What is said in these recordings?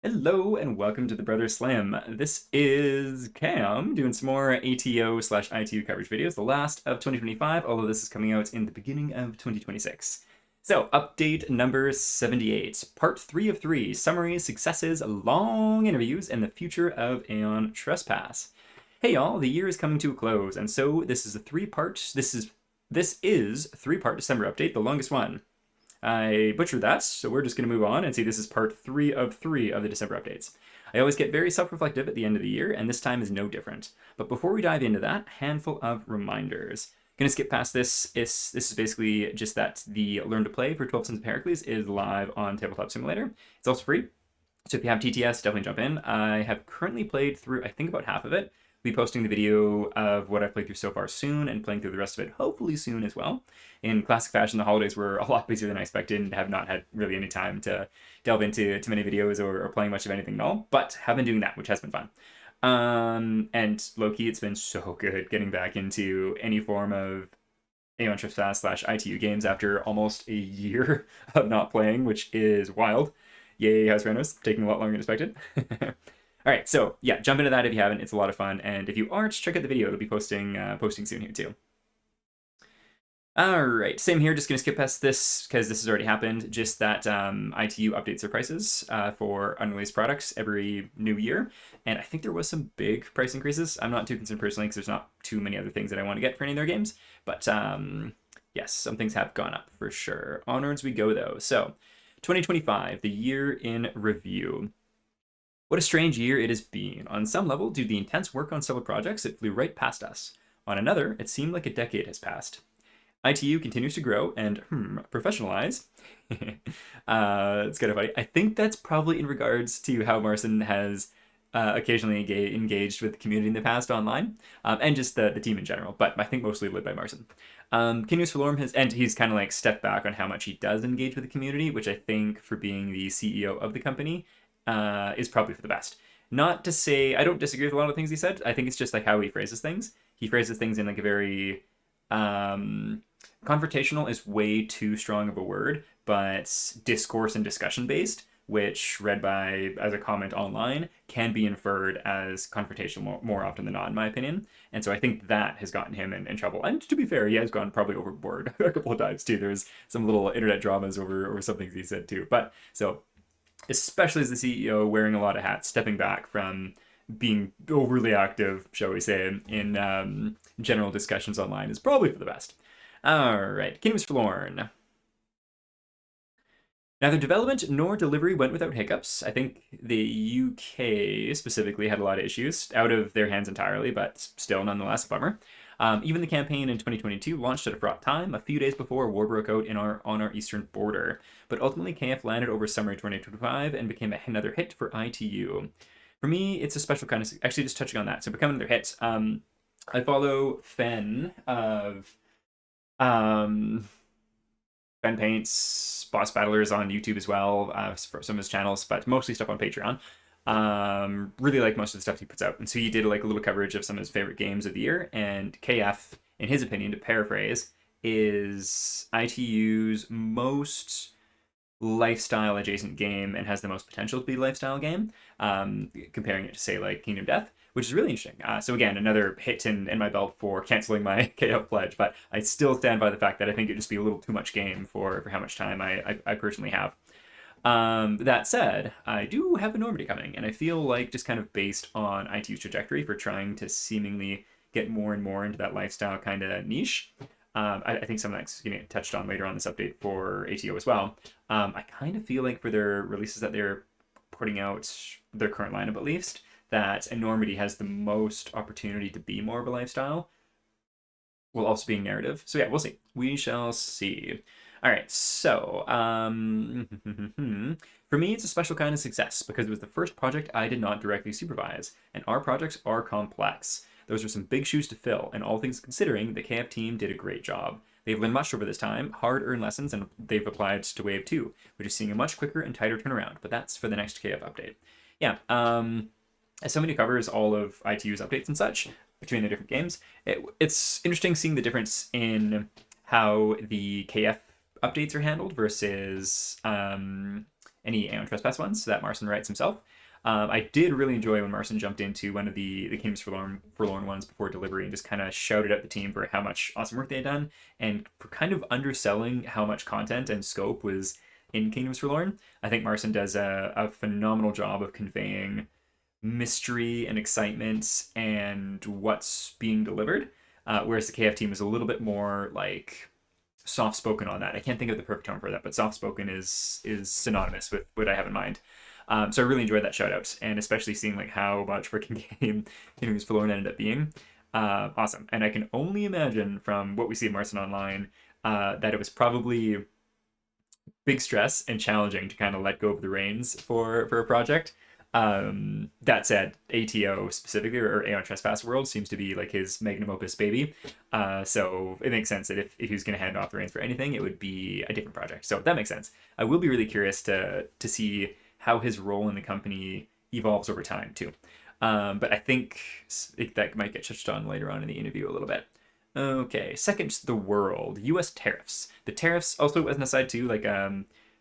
Hello and welcome to the Brother Slam. This is Cam doing some more ATO/ITU coverage videos, the last of 2025, although this is coming out in the beginning of 2026. So, update number 78, part 3 of 3, summaries, successes, long interviews, and the future of Aeon Trespass. Hey y'all, the year is coming to a close, and so this is a three-part, this is three-part December update, the longest one. I butchered that, so we're just going to move on and see this is part 3 of 3 of the December updates. I always get very self-reflective at the end of the year, and this time is no different. But before we dive into that, handful of reminders. Gonna skip past this. This is basically just that the Learn to Play for 12 Sons of Heracles is live on Tabletop Simulator. It's also free, so if you have TTS, definitely jump in. I have currently played through, I think, about half of it. I'll be posting the video of what I've played through so far soon and playing through the rest of it hopefully soon as well. In classic fashion, the holidays were a lot busier than I expected and have not had really any time to delve into too many videos or playing much of anything at all, but have been doing that, which has been fun. And low-key, it's been so good getting back into any form of Aeon Trespass/ITU games after almost a year of not playing, which is wild. Yay, House Renos, taking a lot longer than expected. All right, so yeah, jump into that if you haven't. It's a lot of fun, and if you aren't, check out the video. It'll be posting soon here too. All right, same here. Just gonna skip past this because this has already happened. Just that ITU updates their prices for unreleased products every new year, and I think there was some big price increases. I'm not too concerned personally because there's not too many other things that I want to get for any of their games, but yes, some things have gone up for sure. Onwards we go though. So, 2025, the year in review. What a strange year it has been. On some level, due to the intense work on several projects, it flew right past us. On another, it seemed like a decade has passed. ITU continues to grow and professionalize. It's kind of funny. I think that's probably in regards to how Marcin has occasionally engaged with the community in the past online, and just the team in general, but I think mostly led by Marcin. Kinius Valorm has, and he's kind of like stepped back on how much he does engage with the community, which I think for being the CEO of the company is probably for the best. Not to say I don't disagree with a lot of things he said. I think it's just like how he phrases things. He phrases things in like a very confrontational is way too strong of a word, but discourse and discussion based, which read by as a comment online can be inferred as confrontational more often than not, in my opinion. And so I think that has gotten him in trouble. And to be fair, he has gone probably overboard a couple of times too. There's some little internet dramas over some things he said too. But so especially as the CEO, wearing a lot of hats, stepping back from being overly active, shall we say, in general discussions online is probably for the best. All right, Kingdoms Forlorn. Neither development nor delivery went without hiccups. I think the UK specifically had a lot of issues, out of their hands entirely, but still nonetheless a bummer. Even the campaign in 2022 launched at a fraught time, a few days before war broke out on our eastern border. But ultimately, KF landed over summer 2025 and became another hit for ITU. For me, it's a special kind of... Actually, just touching on that, so becoming another hit. I follow Fen of... Fen Paints, Boss Battlers on YouTube as well, for some of his channels, but mostly stuff on Patreon. Really like most of the stuff he puts out. And so he did like a little coverage of some of his favorite games of the year, and KF, in his opinion, to paraphrase, is ITU's most lifestyle adjacent game and has the most potential to be a lifestyle game, comparing it to say like Kingdom Death, which is really interesting. So again, another hit in my belt for canceling my KF pledge, but I still stand by the fact that I think it'd just be a little too much game for how much time I personally have. That said, I do have a Normandy coming, and I feel like just kind of based on ITU's trajectory for trying to seemingly get more and more into that lifestyle kind of niche, I think some of that's going to get touched on later on this update for ATO as well. I kind of feel like for their releases that they're putting out, their current lineup at least, that Normandy has the most opportunity to be more of a lifestyle, while also being narrative. So yeah, we'll see. We shall see. All right, so for me, it's a special kind of success because it was the first project I did not directly supervise, and our projects are complex. Those are some big shoes to fill, and all things considering, the KF team did a great job. They've learned much over this time, hard-earned lessons, and they've applied to Wave 2, which is seeing a much quicker and tighter turnaround, but that's for the next KF update. Yeah, as somebody who covers all of ITU's updates and such between the different games, it's interesting seeing the difference in how the KF updates are handled versus any Aeon Trespass ones that Marcin writes himself. I did really enjoy when Marcin jumped into one of the Kingdoms Forlorn ones before delivery and just kind of shouted at the team for how much awesome work they had done and for kind of underselling how much content and scope was in Kingdoms Forlorn. I think Marcin does a phenomenal job of conveying mystery and excitement and what's being delivered, whereas the KF team is a little bit more like soft spoken on that. I can't think of the perfect term for that, but soft spoken is synonymous with what I have in mind. So I really enjoyed that shout out, and especially seeing like how much freaking game Kingdoms Forlorn ended up being. Awesome. And I can only imagine from what we see in Marcin Online that it was probably big stress and challenging to kind of let go of the reins for a project. That said, ATO specifically, or Aeon Trespass World, seems to be like his magnum opus baby. So it makes sense that if he was going to hand off the reins for anything, it would be a different project. So that makes sense. I will be really curious to see how his role in the company evolves over time too. But I think that might get touched on later on in the interview a little bit. Okay, second, the world. U.S. tariffs. The tariffs, also as an aside too, like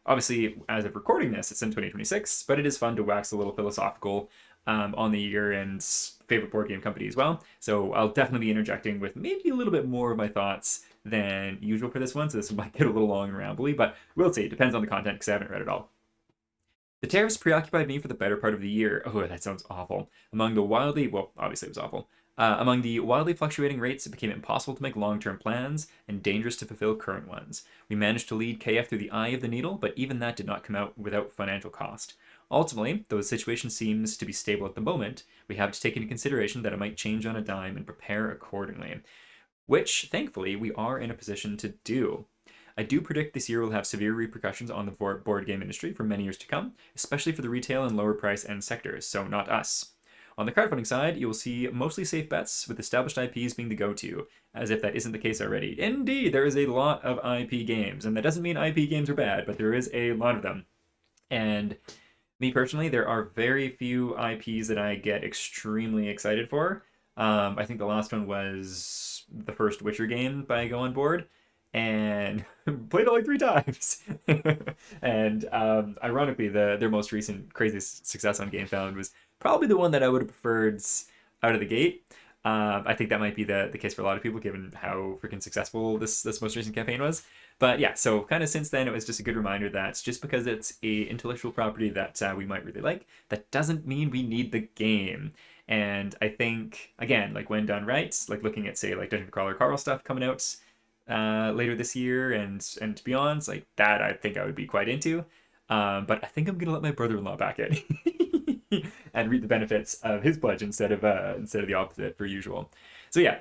obviously as of recording this, it's in 2026, but it is fun to wax a little philosophical on the year and favorite board game company as well. So I'll definitely be interjecting with maybe a little bit more of my thoughts than usual for this one, so this might get a little long and rambly, but we'll see. It depends on the content because I haven't read it all. The tariffs preoccupied me for the better part of the year. Oh, that sounds awful. Obviously it was awful. Among the wildly fluctuating rates, it became impossible to make long-term plans and dangerous to fulfill current ones. We managed to lead KF through the eye of the needle, but even that did not come out without financial cost. Ultimately, though the situation seems to be stable at the moment, we have to take into consideration that it might change on a dime and prepare accordingly, which, thankfully, we are in a position to do. I do predict this year will have severe repercussions on the board game industry for many years to come, especially for the retail and lower price end sectors, so not us. On the crowdfunding side, you will see mostly safe bets, with established IPs being the go-to, as if that isn't the case already. Indeed, there is a lot of IP games, and that doesn't mean IP games are bad, but there is a lot of them. And me personally, there are very few IPs that I get extremely excited for. I think the last one was the first Witcher game by Go On Board, and played it like 3 times. And ironically, their most recent crazy success on GameFound was probably the one that I would have preferred out of the gate. I think that might be the case for a lot of people, given how freaking successful this most recent campaign was. But yeah, so kind of since then, it was just a good reminder that just because it's a intellectual property that we might really like, that doesn't mean we need the game. And I think, again, like when done right, like looking at, say, like Dungeon Crawler Carl stuff coming out later this year and beyond, like that I think I would be quite into. But I think I'm gonna let my brother-in-law back in and reap the benefits of his pledge instead of the opposite for usual. So yeah,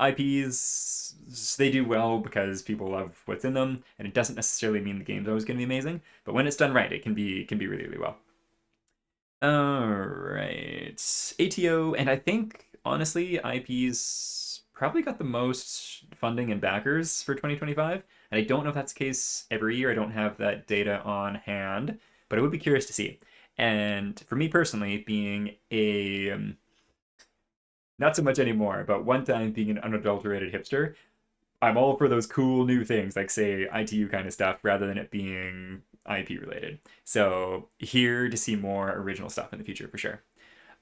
IPs, they do well because people love what's in them, and it doesn't necessarily mean the game's always going to be amazing. But when it's done right, it can be really really well. All right, ATO, and I think honestly, IPs probably got the most funding and backers for 2025. And I don't know if that's the case every year. I don't have that data on hand, but I would be curious to see. And for me personally, being a not so much anymore, but one time being an unadulterated hipster, I'm all for those cool new things, like say ITU kind of stuff, rather than it being IP related. So here to see more original stuff in the future for sure.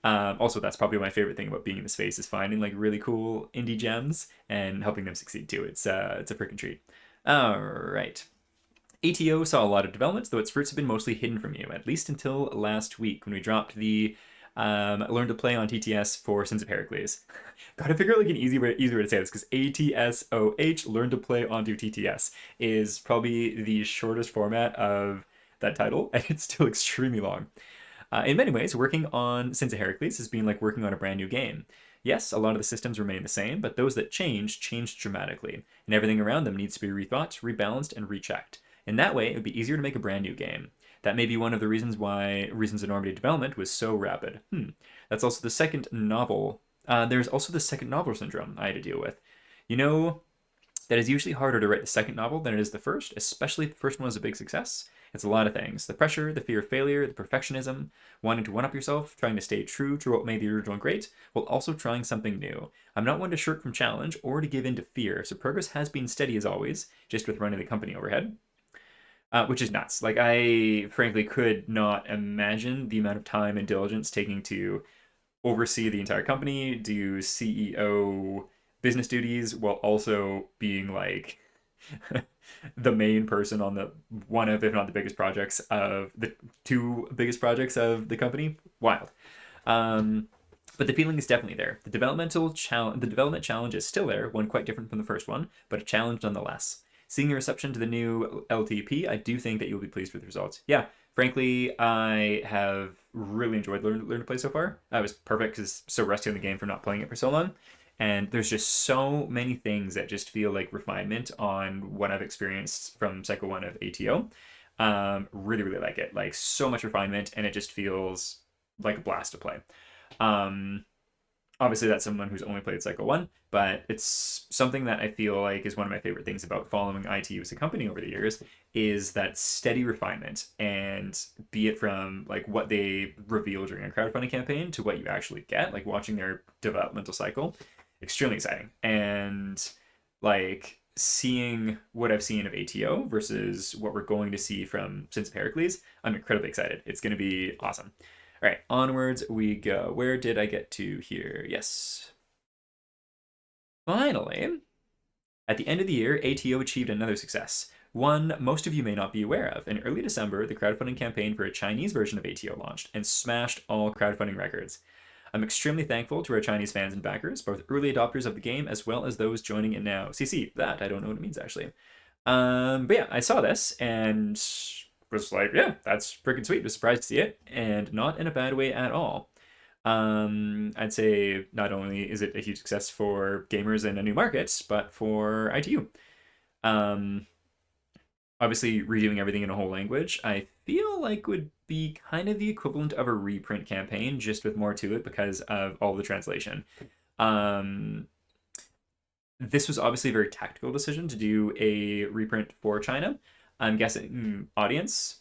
Also, that's probably my favorite thing about being in the space is finding like really cool indie gems and helping them succeed too. It's a freaking treat. All right. ATO saw a lot of developments, though its fruits have been mostly hidden from you, at least until last week when we dropped the Learn to Play on TTS for Sins of Heracles. Gotta figure out like an easier way to say this, because ATSOH, Learn to Play onto TTS, is probably the shortest format of that title, and it's still extremely long. In many ways, working on Sins of Heracles has been like working on a brand new game. Yes, a lot of the systems remain the same, but those that change dramatically, and everything around them needs to be rethought, rebalanced, and rechecked. In that way, it would be easier to make a brand new game. That may be one of the reasons enormity development was so rapid. That's also the second novel. There's also the second novel syndrome I had to deal with. You know, that is usually harder to write the second novel than it is the first, especially if the first one was a big success. It's a lot of things. The pressure, the fear of failure, the perfectionism, wanting to one-up yourself, trying to stay true to what made the original great, while also trying something new. I'm not one to shirk from challenge or to give in to fear, so progress has been steady as always, just with running the company overhead. which is nuts. Like, I frankly could not imagine the amount of time and diligence taking to oversee the entire company, do CEO business duties while also being like the main person on the one of, if not the biggest projects of the two biggest projects of the company. Wild. Um, but the feeling is definitely there. The development challenge is still there, one quite different from the first one, but a challenge nonetheless. Seeing the reception to the new LTP, I do think that you'll be pleased with the results. Yeah, frankly, I have really enjoyed learning to play so far. I was perfect because so rusty on the game from not playing it for so long. And there's just so many things that just feel like refinement on what I've experienced from Cycle 1 of ATO. Really, really like it. Like, so much refinement, and it just feels like a blast to play. Um, Obviously, that's someone who's only played Cycle 1, but it's something that I feel like is one of my favorite things about following ITU as a company over the years is that steady refinement, and be it from like what they reveal during a crowdfunding campaign to what you actually get, like watching their developmental cycle, extremely exciting. And like seeing what I've seen of ATO versus what we're going to see from Sins of Heracles, I'm incredibly excited. It's going to be awesome. All right, onwards we go. Where did I get to here? Yes. Finally, at the end of the year, ATO achieved another success. One most of you may not be aware of. In early December, the crowdfunding campaign for a Chinese version of ATO launched and smashed all crowdfunding records. I'm extremely thankful to our Chinese fans and backers, both early adopters of the game as well as those joining it now. CC, that I don't know what it means actually. But yeah, I saw this and was like, yeah, that's freaking sweet. Was surprised to see it, and not in a bad way at all. I'd say not only is it a huge success for gamers in a new market, but for ITU. Um, Obviously, redoing everything in a whole language, I feel like would be kind of the equivalent of a reprint campaign, just with more to it because of all the translation. Um, this was obviously a very tactical decision to do a reprint for China. I'm guessing audience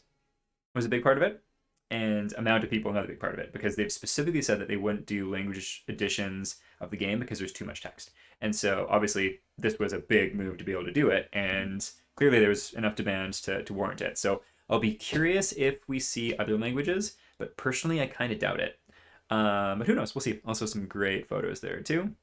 was a big part of it, and amount of people another big part of it, because they've specifically said that they wouldn't do language editions of the game because there's too much text. And so obviously this was a big move to be able to do it, and clearly there was enough demand to warrant it. So I'll be curious if we see other languages, but personally I kind of doubt it. But who knows? We'll see. Also some great photos there too.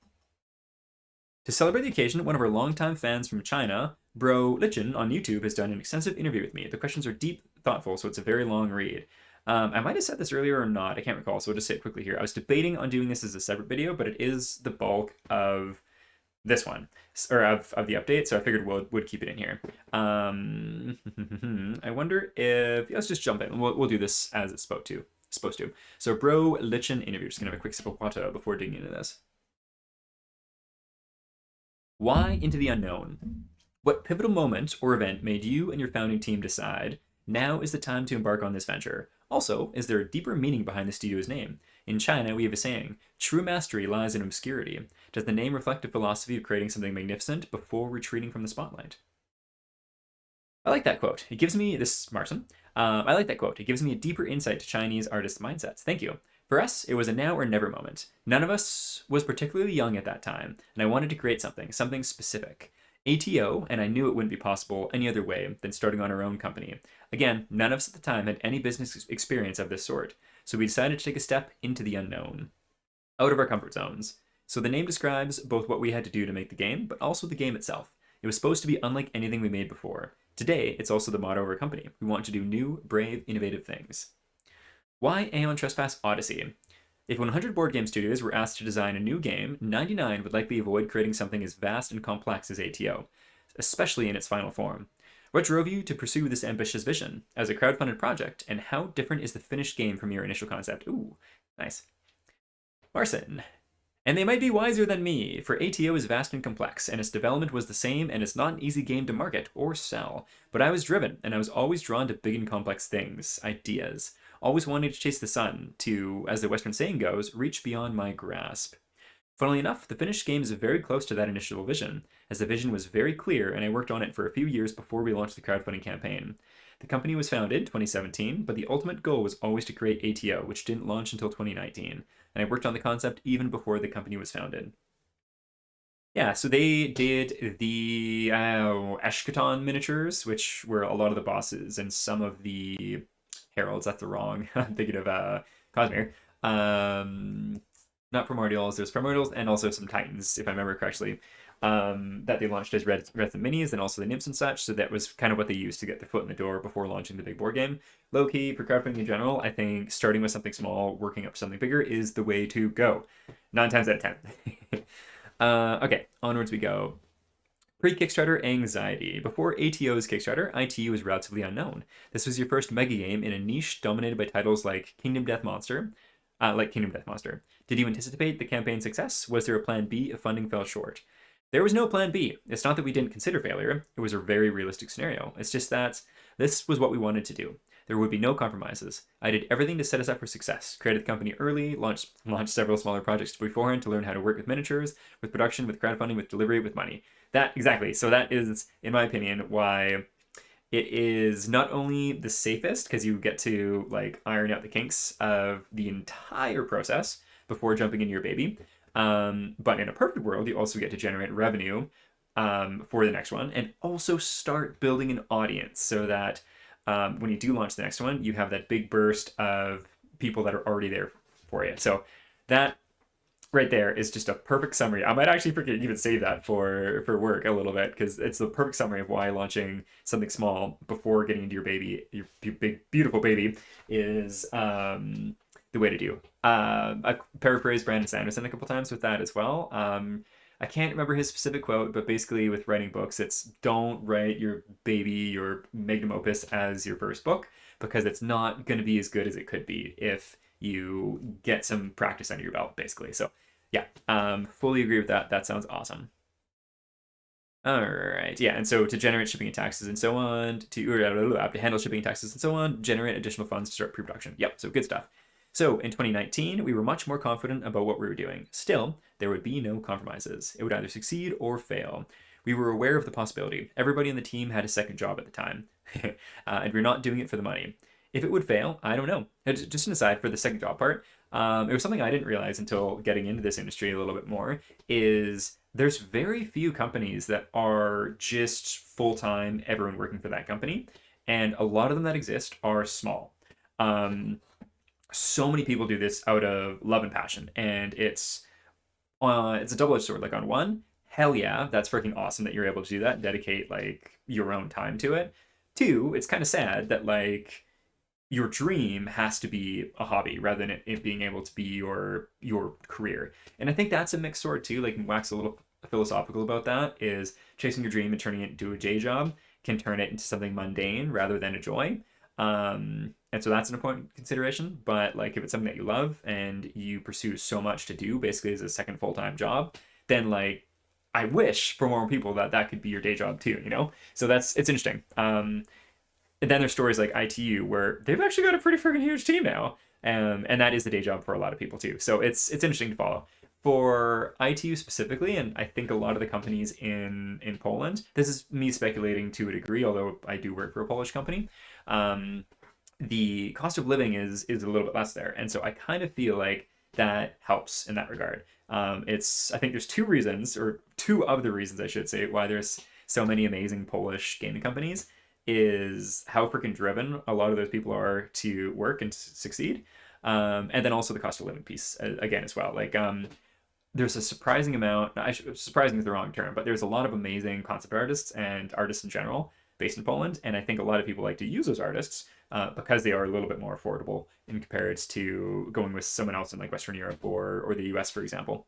To celebrate the occasion, one of our longtime fans from China, Bro Lichen on YouTube, has done an extensive interview with me. The questions are deep, thoughtful, so it's a very long read. I might have said this earlier or not, I can't recall, so I'll just say it quickly here. I was debating on doing this as a separate video, but it is the bulk of this one, or of the update, so I figured would keep it in here. I wonder if, let's just jump in. We'll do this as it's supposed to. So Bro Lichen interview, just gonna have a quick sip of water before digging into this. Why into the unknown? What pivotal moment or event made you and your founding team decide now is the time to embark on this venture? Also, is there a deeper meaning behind the studio's name? In China, we have a saying, true mastery lies in obscurity. Does the name reflect a philosophy of creating something magnificent before retreating from the spotlight? I like that quote. It gives me, this is Marcin, I like that quote. It gives me a deeper insight to Chinese artists' mindsets. Thank you. For us, it was a now or never moment. None of us was particularly young at that time, and I wanted to create something specific. ATO, and I knew it wouldn't be possible any other way than starting on our own company. Again, none of us at the time had any business experience of this sort, so we decided to take a step into the unknown, out of our comfort zones. So the name describes both what we had to do to make the game, but also the game itself. It was supposed to be unlike anything we made before. Today, it's also the motto of our company. We want to do new, brave, innovative things. Why Aeon Trespass Odyssey? If 100 board game studios were asked to design a new game, 99 would likely avoid creating something as vast and complex as ATO, especially in its final form. What drove you to pursue this ambitious vision as a crowdfunded project, and how different is the finished game from your initial concept? Ooh, nice. Marcin. And they might be wiser than me, for ATO is vast and complex, and its development was the same, and it's not an easy game to market or sell. But I was driven, and I was always drawn to big and complex things, ideas. Always wanting to chase the sun, to, as the Western saying goes, reach beyond my grasp. Funnily enough, the finished game is very close to that initial vision, as the vision was very clear and I worked on it for a few years before we launched the crowdfunding campaign. The company was founded in 2017, but the ultimate goal was always to create ATO, which didn't launch until 2019, and I worked on the concept even before the company was founded. Yeah, so they did the Eshkaton miniatures, which were a lot of the bosses and some of the heralds. That's the wrong. I'm thinking of Cosmere. Um, Not primordials. There's primordials and also some titans, if I remember correctly. That they launched as Red minis and also the nymphs and such. So that was kind of what they used to get their foot in the door before launching the big board game. Low key for crowdfunding in general, I think starting with something small, working up to something bigger is the way to go. 9 times out of 10. Okay, onwards we go. Pre-Kickstarter anxiety. Before ATO's Kickstarter, ITU was relatively unknown. This was your first mega game in a niche dominated by titles like Kingdom Death Monster. Did you anticipate the campaign's success? Was there a plan B if funding fell short? There was no plan B. It's not that we didn't consider failure. It was a very realistic scenario. It's just that this was what we wanted to do. There would be no compromises. I did everything to set us up for success. Created the company early, launched several smaller projects beforehand to learn how to work with miniatures, with production, with crowdfunding, with delivery, with money. That exactly. So that is, in my opinion, why it is not only the safest because you get to like iron out the kinks of the entire process before jumping into your baby. But in a perfect world, you also get to generate revenue for the next one and also start building an audience so that when you do launch the next one, you have that big burst of people that are already there for you. So that right there is just a perfect summary. I might actually forget even save that for work a little bit because it's the perfect summary of why launching something small before getting into your baby, your big beautiful baby, is the way to do. I've paraphrased Brandon Sanderson a couple times with that as well. I can't remember his specific quote, but basically with writing books, it's don't write your baby, your magnum opus as your first book because it's not going to be as good as it could be if you get some practice under your belt, basically. So yeah, fully agree with that. That sounds awesome. All right, yeah, and so to generate shipping and taxes and so on, to handle shipping and taxes and so on, generate additional funds to start pre-production. Yep, so good stuff. So in 2019, we were much more confident about what we were doing. Still, there would be no compromises. It would either succeed or fail. We were aware of the possibility. Everybody in the team had a second job at the time, and we're not doing it for the money. If it would fail, I don't know. Just an aside for the second job part, it was something I didn't realize until getting into this industry a little bit more, is there's very few companies that are just full-time, everyone working for that company. And a lot of them that exist are small. So many people do this out of love and passion. And it's a double-edged sword. Like on one, hell yeah, that's freaking awesome that you're able to do that and dedicate like your own time to it. Two, it's kind of sad that like your dream has to be a hobby rather than it being able to be your career. And I think that's a mixed sword too. Like wax a little philosophical about that is chasing your dream and turning it into a day job can turn it into something mundane rather than a joy. And so that's an important consideration. But like if it's something that you love and you pursue so much to do, basically as a second full-time job, then like I wish for more people that that could be your day job too, you know? So it's interesting. And then there's stories like ITU where they've actually got a pretty freaking huge team now. And that is the day job for a lot of people too. So it's interesting to follow. For ITU specifically, and I think a lot of the companies in Poland, this is me speculating to a degree, although I do work for a Polish company, the cost of living is a little bit less there. And so I kind of feel like that helps in that regard. I think there's two reasons, or two of the reasons I should say, why there's so many amazing Polish gaming companies is how freaking driven a lot of those people are to work and succeed. And then also the cost of living piece again as well. Like there's a surprising amount, surprising is the wrong term, but there's a lot of amazing concept artists and artists in general based in Poland. And I think a lot of people like to use those artists because they are a little bit more affordable in comparison to going with someone else in like Western Europe or the US, for example.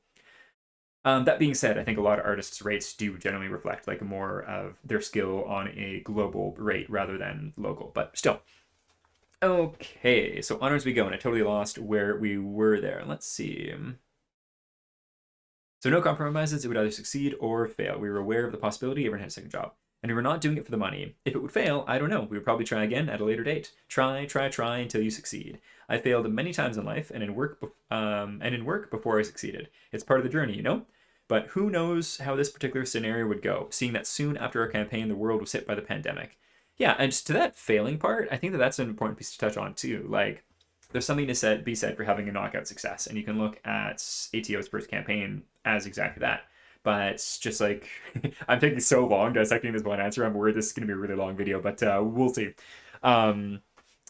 That being said, I think a lot of artists' rates do generally reflect like more of their skill on a global rate rather than local, but still. Okay, so onwards we go, and I totally lost where we were there. Let's see. So no compromises, it would either succeed or fail. We were aware of the possibility everyone had a second job. And we were not doing it for the money. If it would fail, I don't know. We would probably try again at a later date. Try until you succeed. I failed many times in life and in work before I succeeded. It's part of the journey, you know? But who knows how this particular scenario would go, seeing that soon after our campaign, the world was hit by the pandemic. Yeah, and to that failing part, I think that that's an important piece to touch on too. Like, there's something to be said for having a knockout success, and you can look at ATO's first campaign as exactly that. but just like I'm taking so long dissecting this one answer. I'm worried this is going to be a really long video, but we'll see. Um,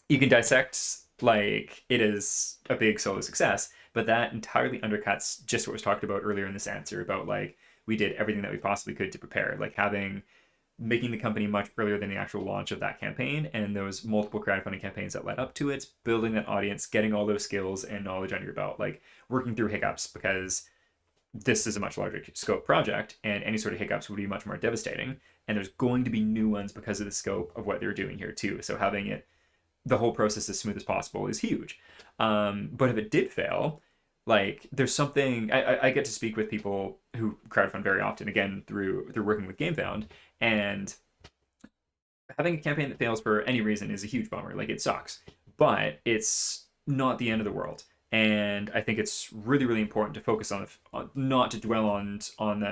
you can dissect like it is a big solo success, but that entirely undercuts just what was talked about earlier in this answer about like we did everything that we possibly could to prepare, like having making the company much earlier than the actual launch of that campaign and those multiple crowdfunding campaigns that led up to it, building that audience, getting all those skills and knowledge under your belt, like working through hiccups because this is a much larger scope project and any sort of hiccups would be much more devastating. And there's going to be new ones because of the scope of what they're doing here too. So having it the whole process as smooth as possible is huge. But if it did fail, like there's something I get to speak with people who crowdfund very often, again through working with GameFound, and having a campaign that fails for any reason is a huge bummer. Like it sucks, but it's not the end of the world. And I think it's really, really important to focus on not to dwell on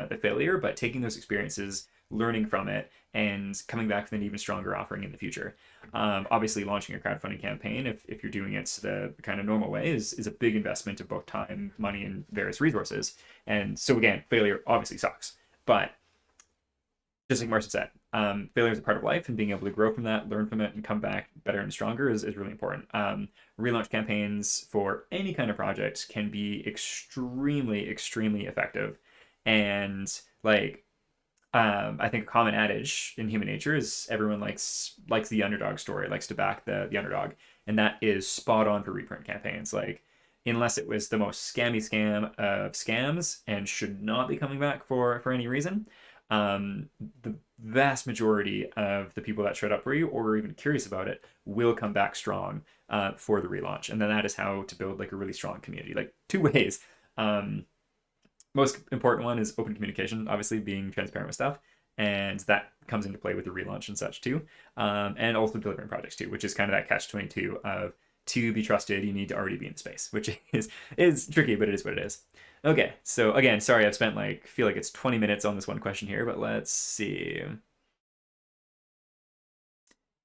the failure, but taking those experiences, learning from it, and coming back with an even stronger offering in the future. Obviously, launching a crowdfunding campaign, if you're doing it the kind of normal way, is a big investment of both time, money, and various resources. And so again, failure obviously sucks, but just like Marcin said, failure is a part of life, and being able to grow from that, learn from it, and come back better and stronger is really important. Relaunch campaigns for any kind of project can be extremely, extremely effective. And like, I think a common adage in human nature is everyone likes the underdog story, likes to back the underdog, and that is spot on for reprint campaigns. Like, unless it was the most scammy scam of scams and should not be coming back for any reason, um, the vast majority of the people that showed up for you or are even curious about it will come back strong for the relaunch. And then that is how to build like a really strong community. Like two ways. Most important one is open communication, obviously being transparent with stuff. And that comes into play with the relaunch and such too. And also delivering projects too, which is kind of that catch-22 of to be trusted, you need to already be in the space, which is tricky, but it is what it is. Okay, so again, sorry, I've spent like, feel like it's 20 minutes on this one question here, but let's see.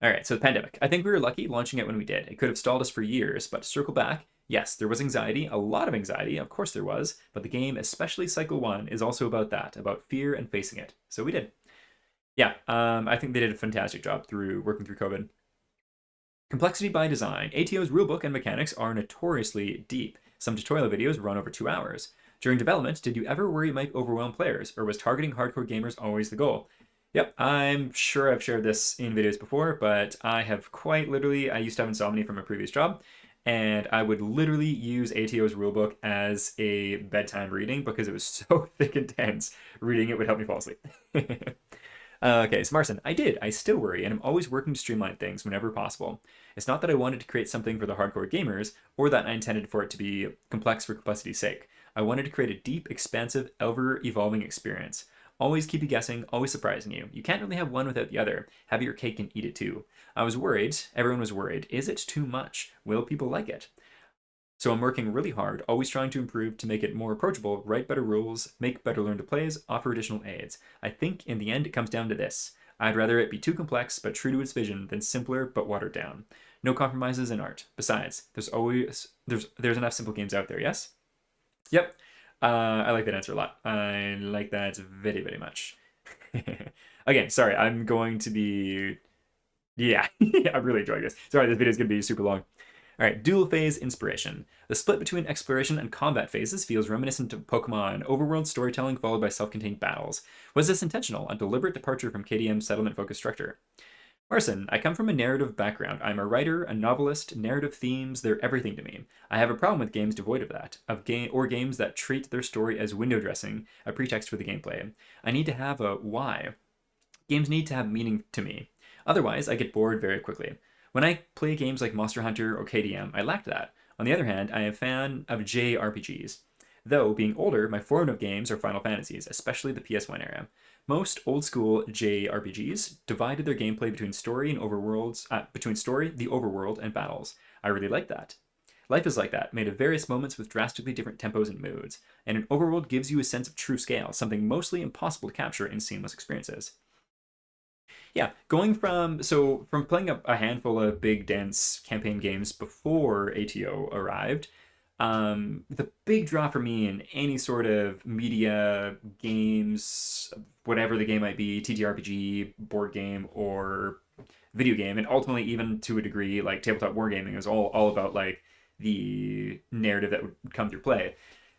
All right, so the pandemic. I think we were lucky launching it when we did. It could have stalled us for years, but to circle back, yes, there was anxiety, a lot of anxiety, of course there was, but the game, especially Cycle 1, is also about that, about fear and facing it. So we did. Yeah, I think they did a fantastic job through working through COVID. Complexity by design. ATO's rulebook and mechanics are notoriously deep. Some tutorial videos run over 2 hours. During development, did you ever worry it might overwhelm players, or was targeting hardcore gamers always the goal? Yep, I'm sure I've shared this in videos before, but I have quite literally, I used to have insomnia from a previous job, and I would literally use ATO's rulebook as a bedtime reading because it was so thick and dense. Reading it would help me fall asleep. Okay, so Marcin, I still worry, and I'm always working to streamline things whenever possible. It's not that I wanted to create something for the hardcore gamers, or that I intended for it to be complex for complexity's sake. I wanted to create a deep, expansive, ever-evolving experience. Always keep you guessing, always surprising you. You can't really have one without the other. Have your cake and eat it too. I was worried, everyone was worried. Is it too much? Will people like it? So I'm working really hard, always trying to improve to make it more approachable, write better rules, make better learn to plays, offer additional aids. I think in the end it comes down to this. I'd rather it be too complex but true to its vision than simpler but watered down. No compromises in art. Besides, there's enough simple games out there, yes? Yep. I like that answer a lot. I like that very, very much. Again, sorry, I'm going to be... Yeah, I'm really enjoying this. Sorry, this video is going to be super long. All right, dual phase inspiration. The split between exploration and combat phases feels reminiscent of Pokemon overworld storytelling followed by self-contained battles. Was this intentional, a deliberate departure from KDM's settlement-focused structure? Marcin, I come from a narrative background. I'm a writer, a novelist, narrative themes, they're everything to me. I have a problem with games devoid of that, or games that treat their story as window dressing, a pretext for the gameplay. I need to have a why. Games need to have meaning to me. Otherwise, I get bored very quickly. When I play games like Monster Hunter or KDM, I lack that. On the other hand, I am a fan of JRPGs. Though, being older, my formative games are Final Fantasies, especially the PS1 era. Most old-school JRPGs divided their gameplay between story and overworlds, between story, the overworld, and battles. I really like that. Life is like that, made of various moments with drastically different tempos and moods, and an overworld gives you a sense of true scale, something mostly impossible to capture in seamless experiences. Yeah, going from playing a handful of big, dense campaign games before ATO arrived, The big draw for me in any sort of media, games, whatever the game might be, TTRPG, board game, or video game, and ultimately even to a degree like tabletop wargaming is all about like the narrative that would come through play.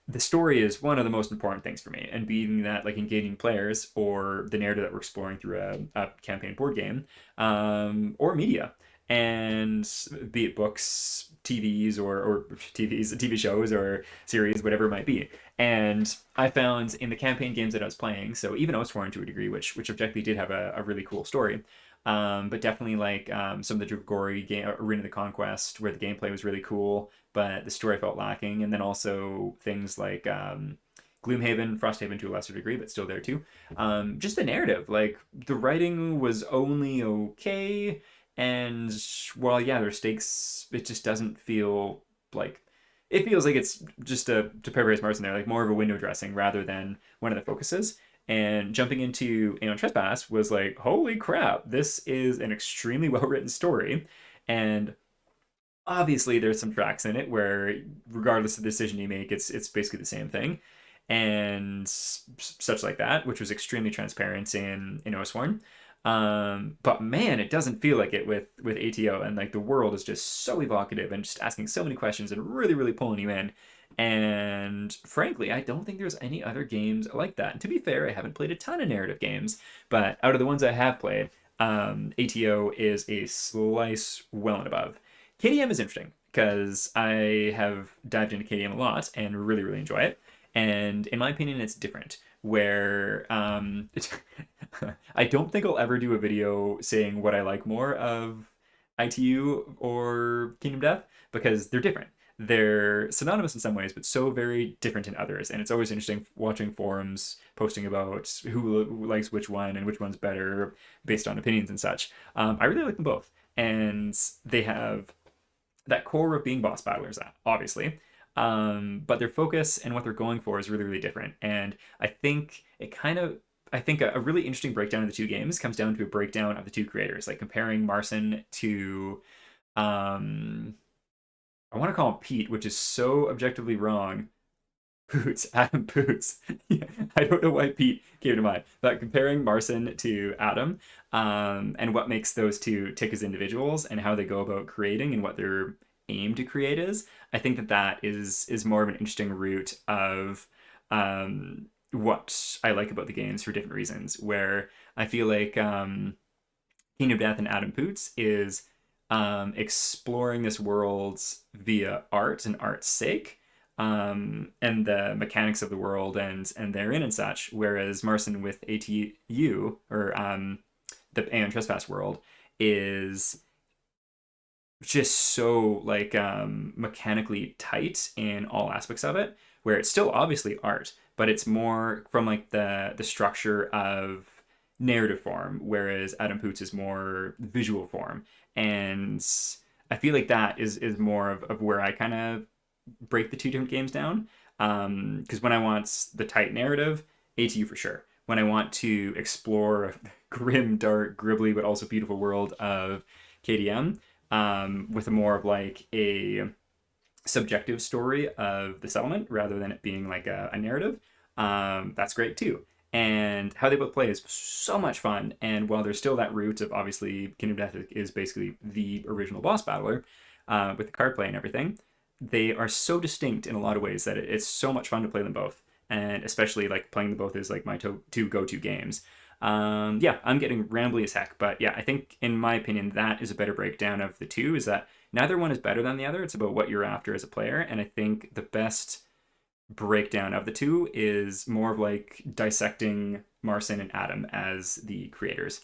The story is one of the most important things for me, and being that like engaging players or the narrative that we're exploring through a campaign board game, or media, and be it books, TVs, or TVs, TV shows or series, whatever it might be. And I found in the campaign games that I was playing, so even Oathsworn to a degree, which objectively did have a really cool story, but definitely like some of the Drugori game, Arena of the Conquest, where the gameplay was really cool, but the story felt lacking. And then also things like Gloomhaven, Frosthaven to a lesser degree, but still there too. Just the narrative, like the writing was only okay, and while yeah, there's stakes, it just doesn't feel like it feels like it's just to paraphrase Marcin there, like more of a window dressing rather than one of the focuses. And jumping into Aeon Trespass was like, holy crap, this is an extremely well written story. And obviously there's some tracks in it where regardless of the decision you make, it's basically the same thing. And such like that, which was extremely transparent in Oathsworn. But man, it doesn't feel like it with ATO, and like the world is just so evocative and just asking so many questions and really, really pulling you in. And frankly, I don't think there's any other games like that. And to be fair, I haven't played a ton of narrative games, but out of the ones I have played, ATO is a slice well and above. KDM is interesting because I have dived into KDM a lot and really, really enjoy it. And in my opinion, it's different. Where I don't think I'll ever do a video saying what I like more of ITU or Kingdom Death because they're different. They're synonymous in some ways, but so very different in others. And it's always interesting watching forums posting about who likes which one and which one's better based on opinions and such. I really like them both. And they have that core of being boss battlers, obviously. But their focus and what they're going for is really, really different. And I think I think a really interesting breakdown of the two games comes down to a breakdown of the two creators, like comparing Marcin to, um, I want to call him Pete, which is so objectively wrong. Poots, Adam Poots. Yeah, I don't know why Pete came to mind, but comparing Marcin to Adam, and what makes those two tick as individuals and how they go about creating and what their aim to create is, I think that is more of an interesting route of what I like about the games for different reasons. Where I feel like King of Death and Adam Poots is exploring this world via art and art's sake, and the mechanics of the world and therein and such. Whereas Marcin with ATU or the Aeon Trespass world is just so like mechanically tight in all aspects of it, where it's still obviously art, but it's more from like the structure of narrative form, whereas Adam Poots is more visual form. And I feel like that is more of where I kind of break the two different games down. Because when I want the tight narrative, ATU for sure. When I want to explore a grim, dark, gribbly, but also beautiful world of KDM, with a more of like a subjective story of the settlement rather than it being like a narrative, that's great too. And how they both play is so much fun. And while there's still that root of obviously Kingdom Death is basically the original boss battler, with the card play and everything, they are so distinct in a lot of ways that it's so much fun to play them both. And especially like playing them both is like my two go-to games. Yeah, I'm getting rambly as heck, but yeah, I think in my opinion that is a better breakdown of the two. Is that neither one is better than the other. It's about what you're after as a player, and I think the best breakdown of the two is more of like dissecting Marcin and Adam as the creators.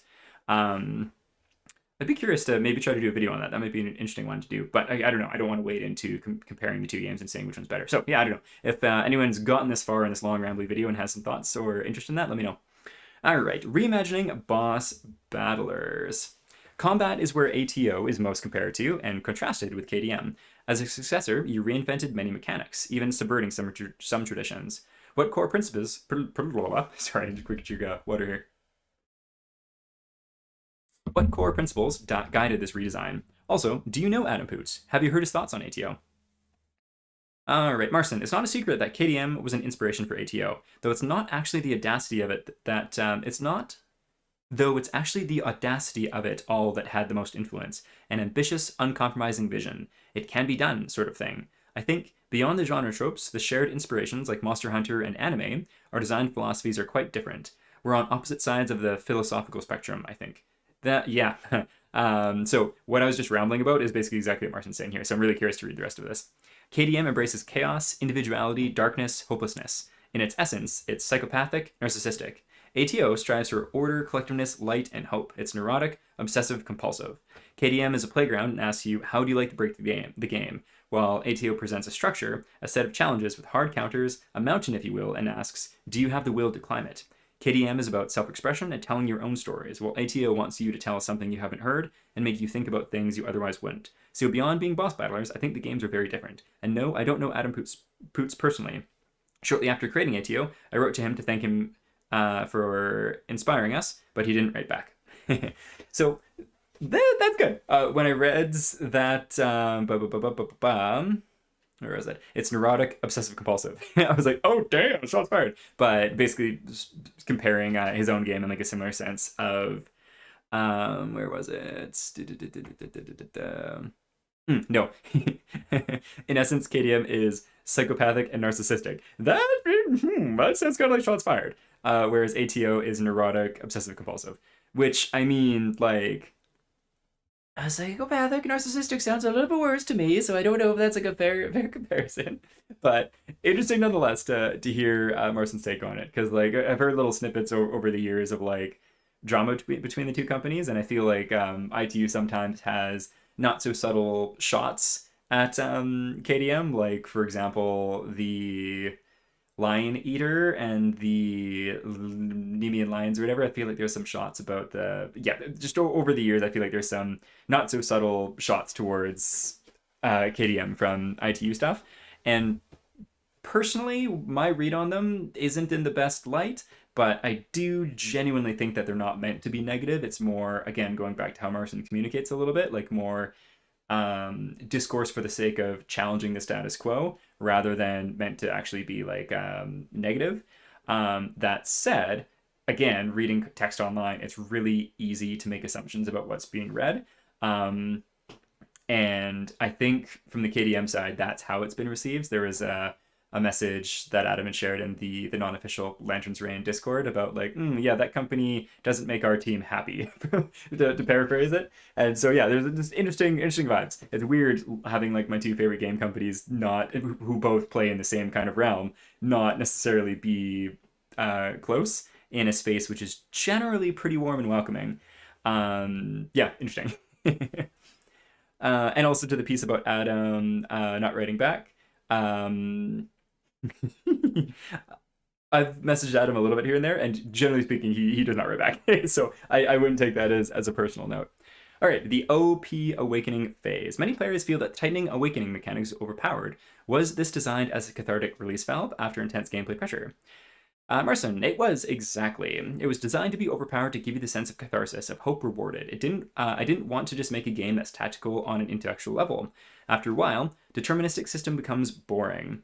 I'd be curious to maybe try to do a video on that. That might be an interesting one to do, but I don't know. I don't want to wade into comparing the two games and saying which one's better. So yeah, I don't know. If anyone's gotten this far in this long rambly video and has some thoughts or interest in that, let me know. All right, reimagining boss battlers. Combat is where ATO is most compared to and contrasted with KDM. As a successor, you reinvented many mechanics, even subverting some traditions. What core principles? Sorry, just quick chug water here. What core principles guided this redesign? Also, do you know Adam Poots? Have you heard his thoughts on ATO? All right, Marcin, it's not a secret that KDM was an inspiration for ATO, though it's not actually the audacity of it that it's not. Though it's actually the audacity of it all that had the most influence, an ambitious, uncompromising vision. It can be done, sort of thing. I think beyond the genre tropes, the shared inspirations like Monster Hunter and anime, our design philosophies are quite different. We're on opposite sides of the philosophical spectrum, I think. That, yeah. So what I was just rambling about is basically exactly what Martin's saying here. So I'm really curious to read the rest of this. KDM embraces chaos, individuality, darkness, hopelessness. In its essence, it's psychopathic, narcissistic. ATO strives for order, collectiveness, light, and hope. It's neurotic, obsessive, compulsive. KDM is a playground and asks you, how do you like to break the game? While ATO presents a structure, a set of challenges with hard counters, a mountain, if you will, and asks, do you have the will to climb it? KDM is about self-expression and telling your own stories, while ATO wants you to tell something you haven't heard and make you think about things you otherwise wouldn't. So beyond being boss battlers, I think the games are very different. And no, I don't know Adam Poots personally. Shortly after creating ATO, I wrote to him to thank him for inspiring us, but he didn't write back. So that's good. When I read that, where is it? It's neurotic, obsessive, compulsive. I was like, oh damn, shots fired. But basically, comparing his own game in like a similar sense of, where was it? No. In essence, KDM is psychopathic and narcissistic. That sounds kind of like shots fired. Whereas ATO is neurotic, obsessive, compulsive. Which, I mean, like, a psychopathic narcissistic sounds a little bit worse to me, so I don't know if that's like a fair comparison. But interesting nonetheless to hear Marcin's take on it, because like I've heard little snippets over the years of like drama between the two companies, and I feel like ITU sometimes has not so subtle shots at KDM, like for example the Lion Eater and the Nemean Lions or whatever. I feel like there's some shots about just over the years. I feel like there's some not so subtle shots towards KDM from ITU stuff. And personally, my read on them isn't in the best light, but I do genuinely think that they're not meant to be negative. It's more, again, going back to how Marcin communicates a little bit, like more discourse for the sake of challenging the status quo rather than meant to actually be like negative. That said, again, reading text online, it's really easy to make assumptions about what's being read. And I think from the KDM side, that's how it's been received. There was a message that Adam had shared in the non-official Lanterns Reign Discord about like, yeah, that company doesn't make our team happy, to paraphrase it. And so yeah, there's just interesting vibes. It's weird having like my two favorite game companies not who both play in the same kind of realm, not necessarily be close in a space which is generally pretty warm and welcoming. Yeah, interesting. And also to the piece about Adam not writing back. I've messaged Adam a little bit here and there, and generally speaking, he does not write back. So I wouldn't take that as a personal note. All right, the OP Awakening phase. Many players feel that tightening Awakening mechanics is overpowered. Was this designed as a cathartic release valve after intense gameplay pressure? Marcin, it was exactly. It was designed to be overpowered to give you the sense of catharsis, of hope rewarded. It didn't. I didn't want to just make a game that's tactical on an intellectual level. After a while, deterministic system becomes boring.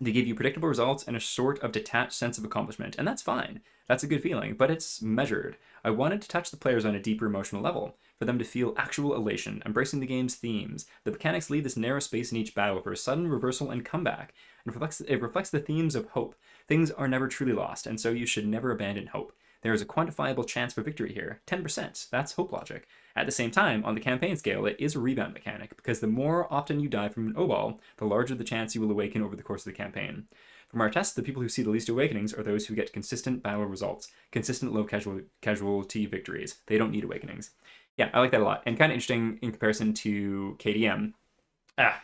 They give you predictable results and a sort of detached sense of accomplishment, and that's fine. That's a good feeling, but it's measured. I wanted to touch the players on a deeper emotional level, for them to feel actual elation, embracing the game's themes. The mechanics leave this narrow space in each battle for a sudden reversal and comeback, and it reflects the themes of hope. Things are never truly lost, and so you should never abandon hope. There is a quantifiable chance for victory here, 10%. That's hope logic. At the same time, on the campaign scale, it is a rebound mechanic, because the more often you die from an O-ball, the larger the chance you will awaken over the course of the campaign. From our tests, the people who see the least awakenings are those who get consistent battle results, consistent low casualty victories. They don't need awakenings. Yeah, I like that a lot, and kind of interesting in comparison to KDM.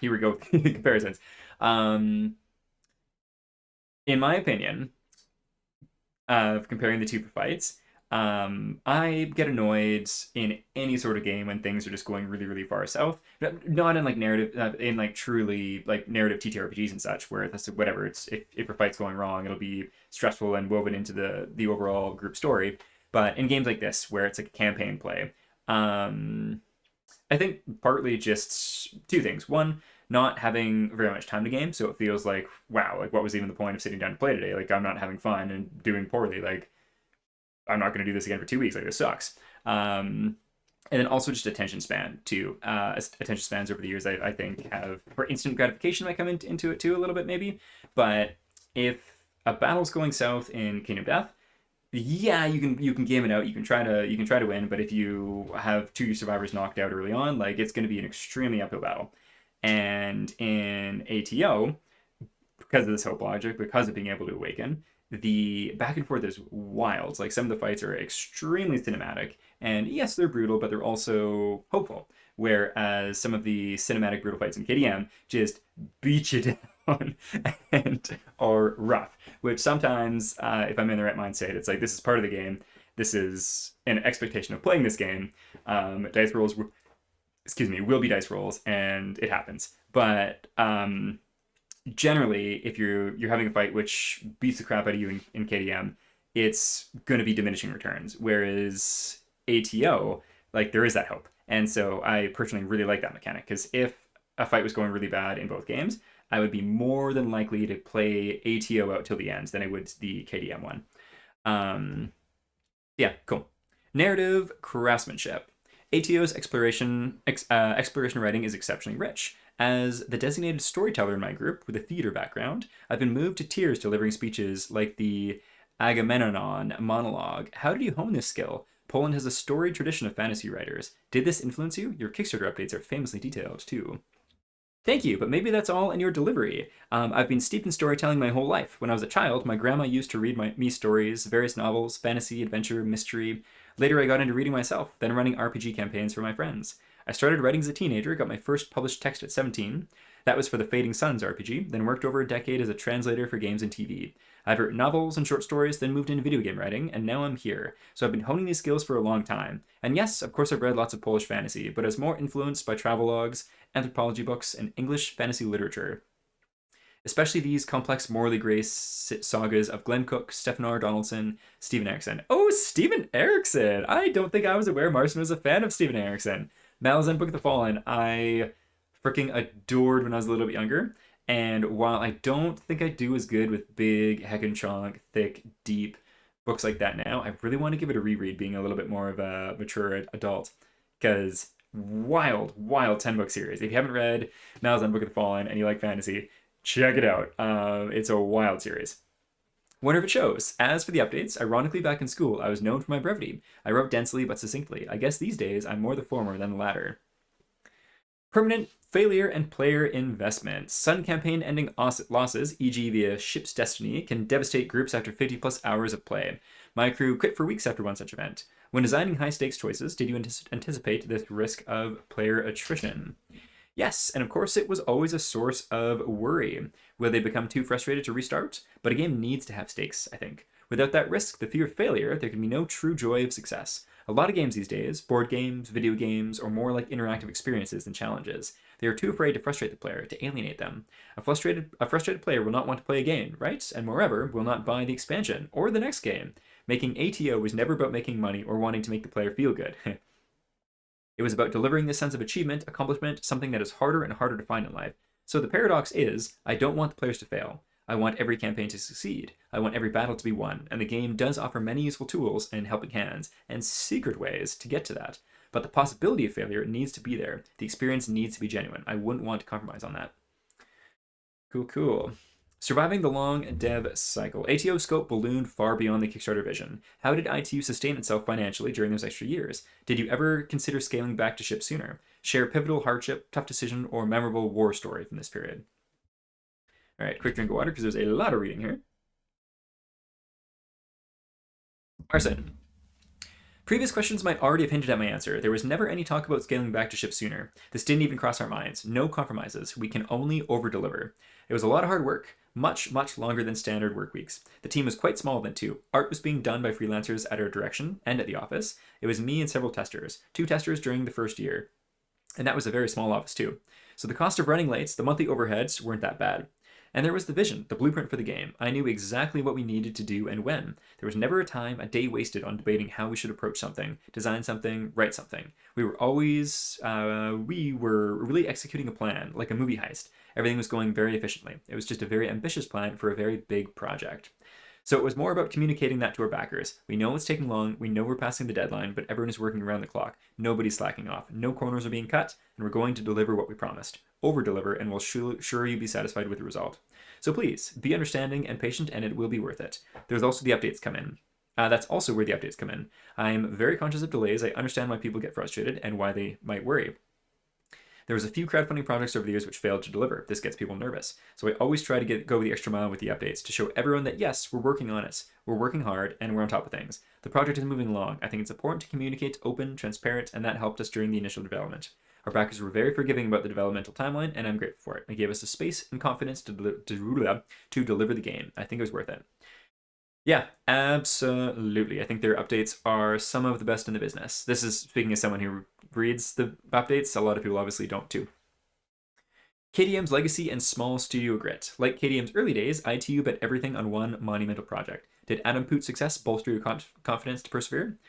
Here we go, comparisons. In my opinion, of comparing the two fights, I get annoyed in any sort of game when things are just going really, really far south. Not in like narrative, in like truly like narrative TTRPGs and such, where it's whatever. It's if a fight's going wrong, it'll be stressful and woven into the overall group story. But in games like this, where it's like a campaign play, I think partly just two things. One, not having very much time to game, so it feels like, wow, like what was even the point of sitting down to play today? Like I'm not having fun and doing poorly. Like I'm not going to do this again for 2 weeks. Like this sucks. And then also just attention span too. Attention spans over the years, I think, have where instant gratification might come into it too a little bit maybe. But if a battle's going south in Kingdom Death, yeah, you can game it out. You can try to win. But if you have two survivors knocked out early on, like it's going to be an extremely uphill battle. And in ATO, because of this hope logic, because of being able to awaken, the back and forth is wild. Like some of the fights are extremely cinematic, and yes, they're brutal, but they're also hopeful. Whereas some of the cinematic brutal fights in KDM just beat you down and are rough. Which sometimes, if I'm in the right mindset, it's like this is part of the game. This is an expectation of playing this game. Dice rolls, excuse me, will be dice rolls, and it happens. But generally, if you're having a fight which beats the crap out of you in KDM, it's going to be diminishing returns. Whereas ATO, like there is that hope, and so I personally really like that mechanic because if a fight was going really bad in both games, I would be more than likely to play ATO out till the end than I would the KDM one. Um, yeah, cool. Narrative craftsmanship. ATO's exploration writing is exceptionally rich. As the designated storyteller in my group with a theater background, I've been moved to tears delivering speeches like the Agamemnon monologue. How did you hone this skill? Poland has a storied tradition of fantasy writers. Did this influence you? Your Kickstarter updates are famously detailed, too. Thank you, but maybe that's all in your delivery. I've been steeped in storytelling my whole life. When I was a child, my grandma used to read me stories, various novels, fantasy, adventure, mystery. Later, I got into reading myself, then running RPG campaigns for my friends. I started writing as a teenager, got my first published text at 17. That was for the Fading Suns RPG, then worked over a decade as a translator for games and TV. I've written novels and short stories, then moved into video game writing, and now I'm here. So I've been honing these skills for a long time. And yes, of course I've read lots of Polish fantasy, but as more influenced by travelogues, anthropology books, and English fantasy literature. Especially these complex morally gray sagas of Glenn Cook, Stefan R. Donaldson, Steven Erikson. Oh, Steven Erikson! I don't think I was aware Marcin was a fan of Steven Erikson. Malazan Book of the Fallen, I freaking adored when I was a little bit younger. And while I don't think I do as good with big, heckin' chunk, thick, deep books like that now, I really want to give it a reread, being a little bit more of a mature adult. Because wild, wild 10-book series. If you haven't read Malazan Book of the Fallen and you like fantasy, check it out. It's a wild series. Wonder if it shows. As for the updates, ironically back in school, I was known for my brevity. I wrote densely but succinctly. I guess these days I'm more the former than the latter. Permanent failure and player investment. Sun campaign ending losses, e.g. via Ship's Destiny, can devastate groups after 50 plus hours of play. My crew quit for weeks after one such event. When designing high stakes choices, did you anticipate this risk of player attrition? Yes, and of course it was always a source of worry. Will they become too frustrated to restart? But a game needs to have stakes, I think. Without that risk, the fear of failure, there can be no true joy of success. A lot of games these days, board games, video games, are more like interactive experiences than challenges. They are too afraid to frustrate the player, to alienate them. A frustrated player will not want to play a game, right? And moreover, will not buy the expansion, or the next game. Making ATO was never about making money or wanting to make the player feel good. It was about delivering this sense of achievement, accomplishment, something that is harder and harder to find in life. So the paradox is, I don't want the players to fail. I want every campaign to succeed. I want every battle to be won, and the game does offer many useful tools and helping hands, and secret ways to get to that. But the possibility of failure needs to be there. The experience needs to be genuine. I wouldn't want to compromise on that. Cool. Surviving the long dev cycle. ATO scope ballooned far beyond the Kickstarter vision. How did ITU sustain itself financially during those extra years? Did you ever consider scaling back to ship sooner? Share pivotal hardship, tough decision, or memorable war story from this period. All right, quick drink of water because there's a lot of reading here. Marcin. Previous questions might already have hinted at my answer. There was never any talk about scaling back to ship sooner. This didn't even cross our minds. No compromises. We can only over-deliver. It was a lot of hard work, much, much longer than standard work weeks. The team was quite small then too. Art was being done by freelancers at our direction and at the office. It was me and several testers. 2 testers during the first year. And that was a very small office too. So the cost of running lates, the monthly overheads weren't that bad. And there was the vision, the blueprint for the game. I knew exactly what we needed to do and when. There was never a time, a day wasted on debating how we should approach something, design something, write something. We were really executing a plan, like a movie heist. Everything was going very efficiently. It was just a very ambitious plan for a very big project. So it was more about communicating that to our backers. We know it's taking long, we know we're passing the deadline, but everyone is working around the clock. Nobody's slacking off. No corners are being cut, and we're going to deliver what we promised. Over-deliver, and we'll sure you be satisfied with the result. So please, be understanding and patient, and it will be worth it. There's also the updates come in. That's also where the updates come in. I'm very conscious of delays. I understand why people get frustrated and why they might worry. There was a few crowdfunding projects over the years which failed to deliver. This gets people nervous. So I always try to go the extra mile with the updates to show everyone that yes, we're working on it, we're working hard, and we're on top of things. The project is moving along. I think it's important to communicate open, transparent, and that helped us during the initial development. Our backers were very forgiving about the developmental timeline, and I'm grateful for it. They gave us the space and confidence to deliver the game. I think it was worth it. Yeah, absolutely. I think their updates are some of the best in the business. This is speaking as someone who reads the updates. A lot of people obviously don't too. KDM's legacy and small studio grit. Like KDM's early days, ITU bet everything on one monumental project. Did Adam Poot's success bolster your confidence to persevere?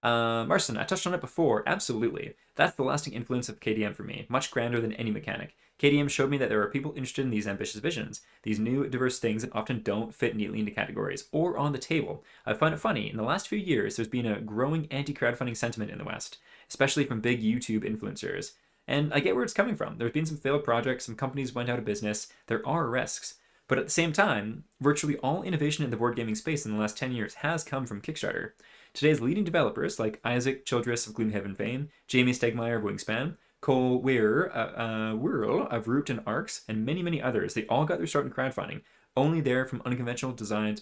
Marcin, I touched on it before. Absolutely. That's the lasting influence of KDM for me, much grander than any mechanic. KDM showed me that there are people interested in these ambitious visions, these new, diverse things that often don't fit neatly into categories or on the table. I find it funny, in the last few years, there's been a growing anti-crowdfunding sentiment in the West, especially from big YouTube influencers. And I get where it's coming from. There's been some failed projects, some companies went out of business, there are risks. But at the same time, virtually all innovation in the board gaming space in the last 10 years has come from Kickstarter. Today's leading developers like Isaac Childress of Gloomhaven fame, Jamie Stegmaier of Wingspan, Cole Weir of Root and Arcs, and many, many others, they all got their start in crowdfunding. Only their unconventional designs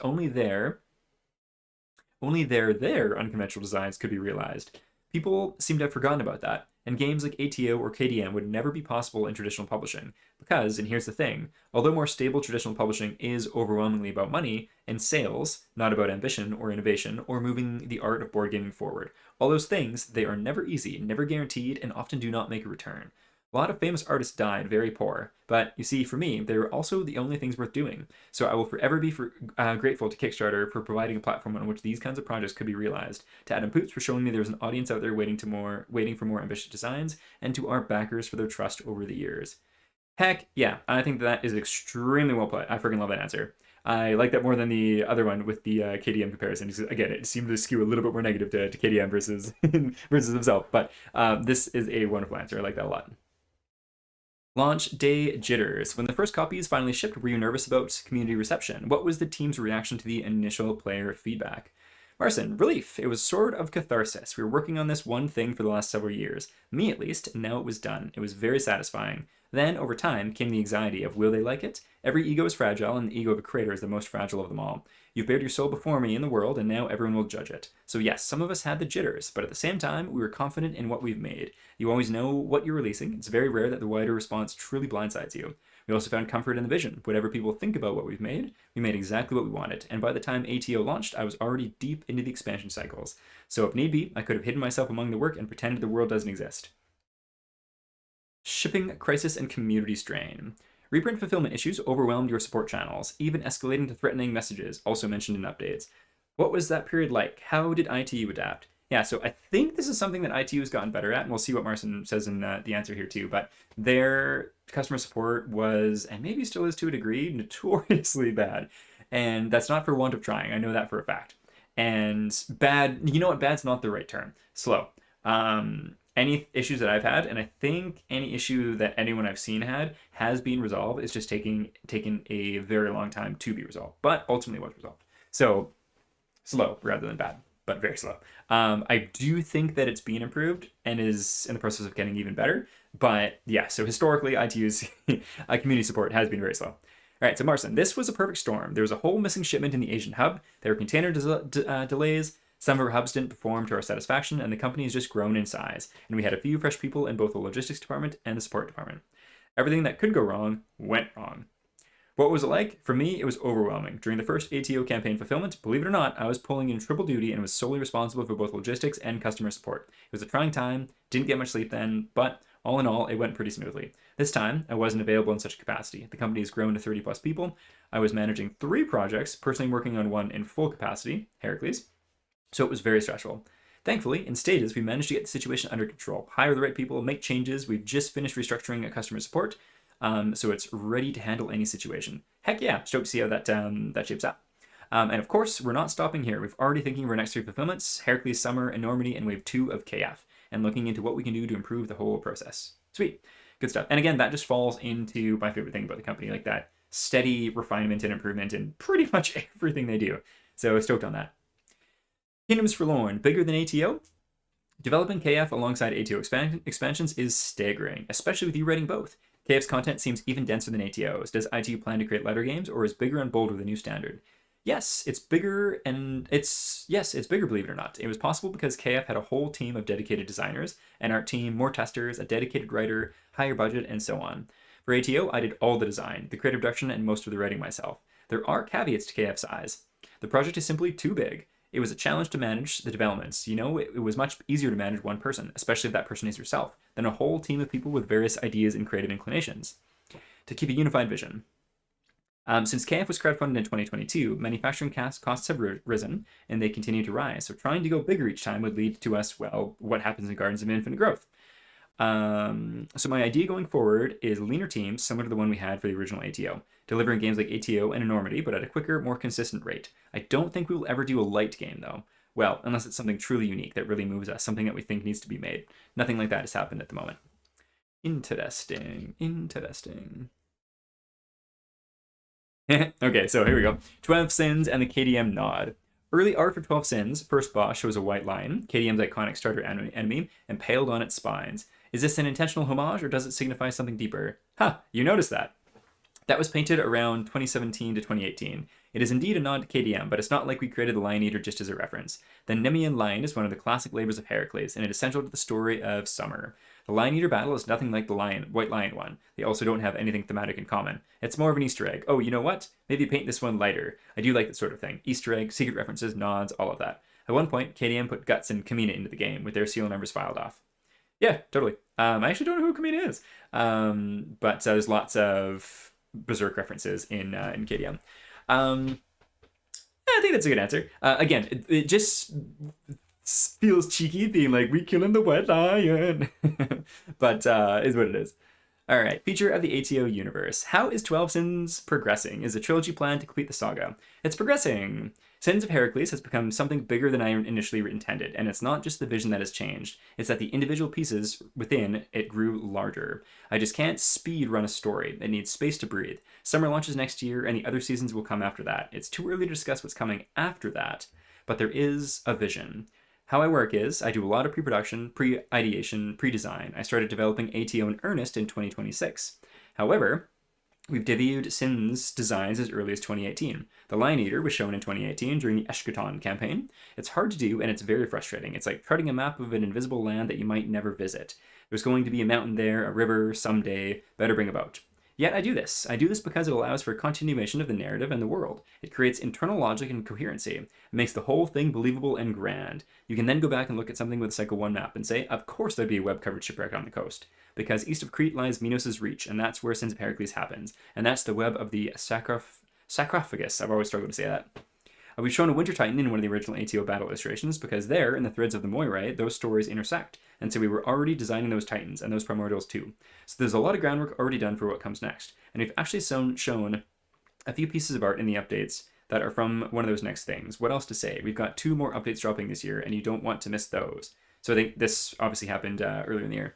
could be realized. People seem to have forgotten about that, and games like ATO or KDM would never be possible in traditional publishing. Because, and here's the thing, although more stable traditional publishing is overwhelmingly about money and sales, not about ambition or innovation or moving the art of board gaming forward, all those things, they are never easy, never guaranteed, and often do not make a return. A lot of famous artists died very poor, but you see, for me, they were also the only things worth doing. So I will forever be grateful to Kickstarter for providing a platform on which these kinds of projects could be realized, to Adam Poots for showing me there's an audience out there waiting for more ambitious designs, and to our backers for their trust over the years. Heck, yeah, I think that is extremely well put. I freaking love that answer. I like that more than the other one with the KDM comparison. Again, it seemed to skew a little bit more negative to KDM versus versus himself, but this is a wonderful answer. I like that a lot. Launch day jitters. When the first copies finally shipped, were you nervous about community reception? What was the team's reaction to the initial player feedback? Marcin, relief. It was sort of catharsis. We were working on this one thing for the last several years. Me, at least, and now it was done. It was very satisfying. Then, over time, came the anxiety of will they like it? Every ego is fragile, and the ego of a creator is the most fragile of them all. You've bared your soul before me in the world, and now everyone will judge it. So yes, some of us had the jitters, but at the same time, we were confident in what we've made. You always know what you're releasing. It's very rare that the wider response truly blindsides you. We also found comfort in the vision. Whatever people think about what we've made, we made exactly what we wanted. And by the time ATO launched, I was already deep into the expansion cycles. So if need be, I could have hidden myself among the work and pretended the world doesn't exist. Shipping crisis and community strain. Reprint fulfillment issues overwhelmed your support channels, even escalating to threatening messages, also mentioned in updates. What was that period like? How did ITU adapt? Yeah, so I think this is something that ITU has gotten better at, and we'll see what Marcin says in the answer here too, but their customer support was, and maybe still is to a degree, notoriously bad. And that's not for want of trying, I know that for a fact. And bad, you know what, bad's not the right term. Slow. Any issues that I've had, and I think any issue that anyone I've seen had, has been resolved. It's just taking a very long time to be resolved, but ultimately was resolved. So slow rather than bad, but very slow. I do think that it's been improved and is in the process of getting even better. But yeah, so historically, ITU's community support has been very slow. All right, so Marcin, this was a perfect storm. There was a whole missing shipment in the Asian hub. There were container delays. Some of our hubs didn't perform to our satisfaction, and the company has just grown in size. And we had a few fresh people in both the logistics department and the support department. Everything that could go wrong went wrong. What was it like? For me, it was overwhelming. During the first ATO campaign fulfillment, believe it or not, I was pulling in triple duty and was solely responsible for both logistics and customer support. It was a trying time, didn't get much sleep then, but All in all, it went pretty smoothly. This time, I wasn't available in such capacity. The company has grown to 30 plus people. I was managing 3 projects, personally working on one in full capacity, Heracles, so it was very stressful. Thankfully, in stages, we managed to get the situation under control, hire the right people, make changes. We've just finished restructuring customer support, so it's ready to handle any situation. Heck yeah, stoked to see how that shapes up. And of course, we're not stopping here. We've already thinking of our next 3 fulfillments, Heracles, Summer, and Normandy, and Wave 2 of KF, and looking into what we can do to improve the whole process. Sweet. Good stuff. And again, that just falls into my favorite thing about the company, like that steady refinement and improvement in pretty much everything they do. So stoked on that. Kingdoms Forlorn, bigger than ATO? Developing KF alongside ATO expansions is staggering, especially with you writing both. KF's content seems even denser than ATO's. Does ITU plan to create lighter games, or is bigger and bolder the new standard? Yes, it's bigger, and it's bigger, believe it or not. It was possible because KF had a whole team of dedicated designers, an art team, more testers, a dedicated writer, higher budget, and so on. For ATO, I did all the design, the creative direction, and most of the writing myself. There are caveats to KF size. The project is simply too big. It was a challenge to manage the developments. You know, it was much easier to manage one person, especially if that person is yourself, than a whole team of people with various ideas and creative inclinations. To keep a unified vision. Since KF was crowdfunded in 2022, manufacturing costs have risen, and they continue to rise. So trying to go bigger each time would lead to us, well, what happens in Gardens of Infinite Growth. So my idea going forward is leaner teams, similar to the one we had for the original ATO, delivering games like ATO and Enormity, but at a quicker, more consistent rate. I don't think we will ever do a light game, though. Well, unless it's something truly unique that really moves us, something that we think needs to be made. Nothing like that has happened at the moment. Interesting. Okay, so here we go. 12 Sins and the KDM Nod. Early art for 12 Sins, first boss shows a white lion, KDM's iconic starter enemy, impaled on its spines. Is this an intentional homage, or does it signify something deeper? Ha, you noticed that. That was painted around 2017 to 2018. It is indeed a nod to KDM, but it's not like we created the Lion Eater just as a reference. The Nemean lion is one of the classic labors of Heracles, and it is central to the story of Summer. The Lion Eater battle is nothing like the White Lion one. They also don't have anything thematic in common. It's more of an Easter egg. Oh, you know what? Maybe paint this one lighter. I do like that sort of thing. Easter egg, secret references, nods, all of that. At one point, KDM put Guts and Kamina into the game, with their serial numbers filed off. Yeah, totally. I actually don't know who Kamina is. But there's lots of Berserk references in KDM. I think that's a good answer. Again, it just feels cheeky being like, we killing the White Lion. But is what it is. All right, feature of the ATO universe. How is 12 Sins progressing? Is the trilogy planned to complete the saga? It's progressing. Sins of Heracles has become something bigger than I initially intended, and it's not just the vision that has changed. It's that the individual pieces within it grew larger. I just can't speed run a story. It needs space to breathe. Summer launches next year, and the other seasons will come after that. It's too early to discuss what's coming after that, but there is a vision. How I work is, I do a lot of pre-production, pre-ideation, pre-design. I started developing ATO in earnest in 2026. However, we've debuted Sins designs as early as 2018. The Lion Eater was shown in 2018 during the Eschaton campaign. It's hard to do, and it's very frustrating. It's like charting a map of an invisible land that you might never visit. There's going to be a mountain there, a river, someday. Better bring a boat. Yet I do this. I do this because it allows for continuation of the narrative and the world. It creates internal logic and coherency. It makes the whole thing believable and grand. You can then go back and look at something with a Cycle 1 map and say, of course there'd be a web-covered shipwreck on the coast. Because east of Crete lies Minos' Reach, and that's where Sins of Heracles happens. And that's the web of the sarcophagus. I've always struggled to say that. We've shown a Winter Titan in one of the original ATO battle illustrations because there, in the threads of the Moirai, those stories intersect. And so we were already designing those Titans and those Primordials too. So there's a lot of groundwork already done for what comes next. And we've actually shown a few pieces of art in the updates that are from one of those next things. What else to say? We've got 2 more updates dropping this year, and you don't want to miss those. So I think this obviously happened earlier in the year.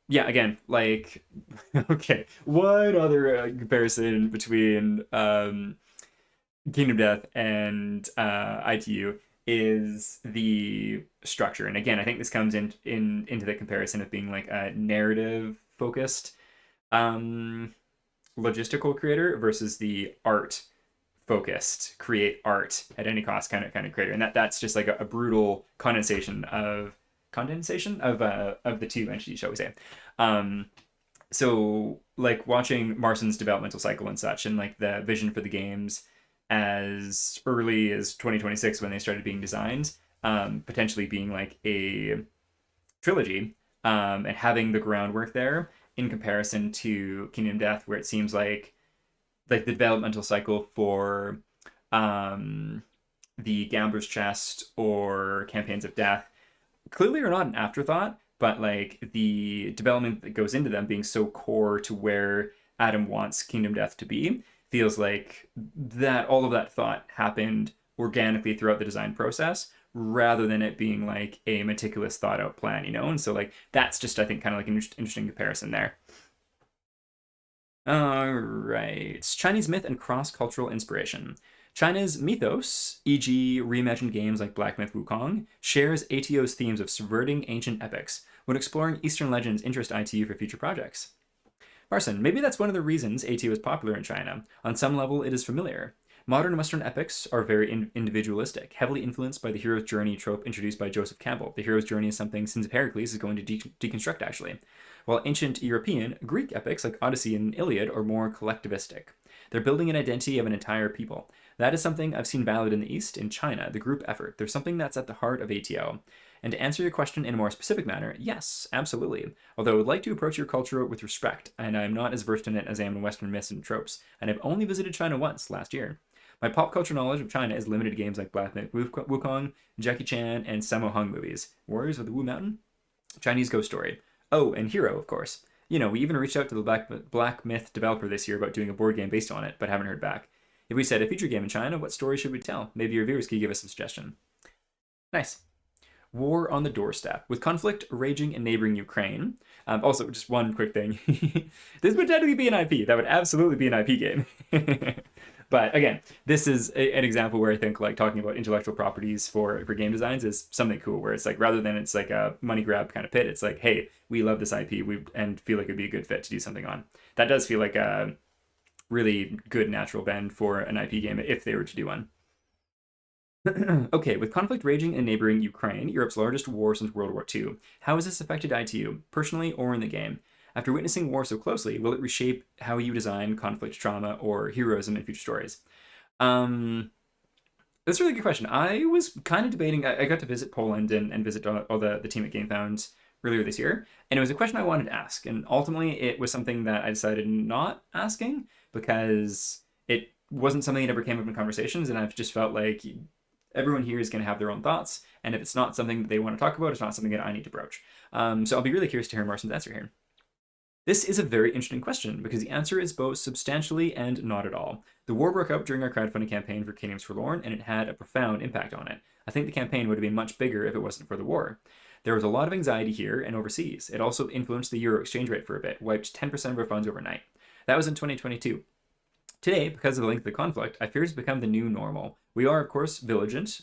Yeah, again, like, okay, what other comparison between Kingdom Death and ITU is the structure. And again, I think this comes into the comparison of being like a narrative focused logistical creator versus the art focused create art at any cost kind of creator. And that's just like a brutal condensation of the 2 entities, shall we say. So like watching Marcin's developmental cycle and such, and like the vision for the games as early as 2026 when they started being designed, potentially being like a trilogy, and having the groundwork there in comparison to Kingdom Death, where it seems like the developmental cycle for um, the Gambler's Chest or Campaigns of Death clearly are not an afterthought, but like the development that goes into them being so core to where Adam wants Kingdom Death to be feels like that all of that thought happened organically throughout the design process rather than it being like a meticulous thought out plan, you know? And so like that's just I think kind of like an interesting comparison there. All right. Chinese myth and cross-cultural inspiration. China's mythos, e.g., reimagined games like Black Myth Wukong, shares ATO's themes of subverting ancient epics when exploring Eastern legends interest ITU for future projects. Marcin, maybe that's one of the reasons ATO is popular in China. On some level, it is familiar. Modern Western epics are very individualistic, heavily influenced by the hero's journey trope introduced by Joseph Campbell. The hero's journey is something Sins of Heracles is going to deconstruct, actually. While ancient European, Greek epics like Odyssey and Iliad are more collectivistic. They're building an identity of an entire people. That is something I've seen valued in the East, in China, the group effort. There's something that's at the heart of ATO. And to answer your question in a more specific manner, yes, absolutely. Although I would like to approach your culture with respect, and I'm not as versed in it as I am in Western myths and tropes, and I've only visited China once, last year. My pop culture knowledge of China is limited to games like Black Myth Wukong, Jackie Chan, and Sammo Hung movies. Warriors of the Wu Mountain? Chinese Ghost Story. Oh, and Hero, of course. You know, we even reached out to the Black Myth developer this year about doing a board game based on it, but haven't heard back. If we said a feature game in China, what story should we tell? Maybe your viewers could give us a suggestion. Nice. War on the doorstep. With conflict raging in neighboring Ukraine. Also, just one quick thing. This would technically be an IP. That would absolutely be an IP game. But again, this is an example where I think like talking about intellectual properties for game designs is something cool. Where it's like rather than it's like a money grab kind of pit, it's like, hey, we love this IP, and feel like it'd be a good fit to do something on. That does feel like a really good natural bend for an IP game if they were to do one. Okay, with conflict raging in neighboring Ukraine, Europe's largest war since World War II, how has this affected ITU, personally or in the game? After witnessing war so closely, will it reshape how you design conflict trauma or heroism in future stories? Um, that's a really good question. I was kind of debating. I got to visit Poland and visit all the team at GameFound earlier this year, and it was a question I wanted to ask. And ultimately, it was something that I decided not asking because it wasn't something that ever came up in conversations, and I've just felt like everyone here is going to have their own thoughts, and if it's not something that they want to talk about, it's not something that I need to broach. So I'll be really curious to hear Marcin's answer here. This is a very interesting question because the answer is both substantially and not at all. The war broke out during our crowdfunding campaign for Kingdoms Forlorn, and it had a profound impact on it. I think the campaign would have been much bigger if it wasn't for the war. There was a lot of anxiety here and overseas. It also influenced the euro exchange rate for a bit, wiped 10% of our funds overnight. That was in 2022. Today, because of the length of the conflict, I fear it's become the new normal. We are, of course, vigilant,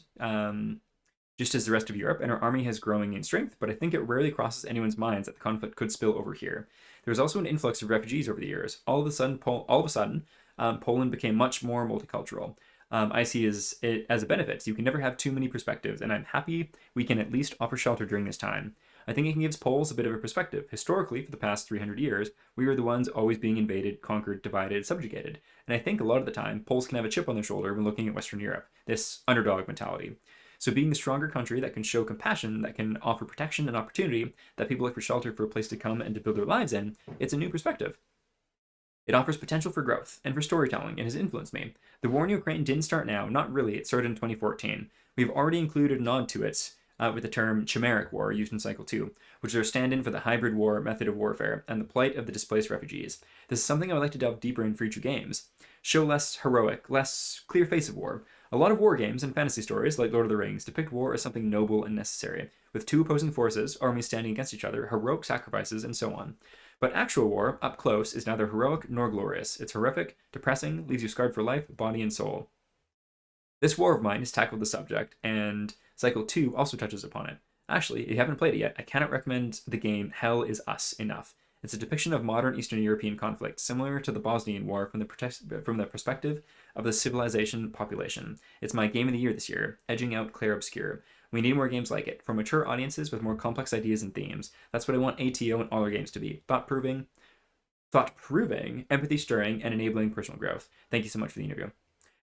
just as the rest of Europe, and our army has growing in strength, but I think it rarely crosses anyone's minds that the conflict could spill over here. There was also an influx of refugees over the years. All of a sudden, Poland became much more multicultural. I see it as a benefit. You can never have too many perspectives, and I'm happy we can at least offer shelter during this time. I think it gives Poles a bit of a perspective. Historically, for the past 300 years, we were the ones always being invaded, conquered, divided, subjugated. And I think a lot of the time, Poles can have a chip on their shoulder when looking at Western Europe, this underdog mentality. So being the stronger country that can show compassion, that can offer protection and opportunity, that people look for shelter for a place to come and to build their lives in, it's a new perspective. It offers potential for growth and for storytelling and has influenced me. The war in Ukraine didn't start now, not really, it started in 2014. We've already included a nod to it with the term chimeric war used in Cycle 2, which is our stand-in for the hybrid war method of warfare and the plight of the displaced refugees. This is something I would like to delve deeper in future games. Show less heroic, less clear face of war. A lot of war games and fantasy stories, like Lord of the Rings, depict war as something noble and necessary, with two opposing forces, armies standing against each other, heroic sacrifices, and so on. But actual war, up close, is neither heroic nor glorious. It's horrific, depressing, leaves you scarred for life, body and soul. This war of mine has tackled the subject, and Cycle 2 also touches upon it. Actually, if you haven't played it yet, I cannot recommend the game Hell is Us enough. It's a depiction of modern Eastern European conflict, similar to the Bosnian War from the perspective of the civilization population. It's my game of the year this year, edging out Clair Obscur. We need more games like it, for mature audiences with more complex ideas and themes. That's what I want ATO and all our games to be. Thought-proving, empathy-stirring, and enabling personal growth. Thank you so much for the interview.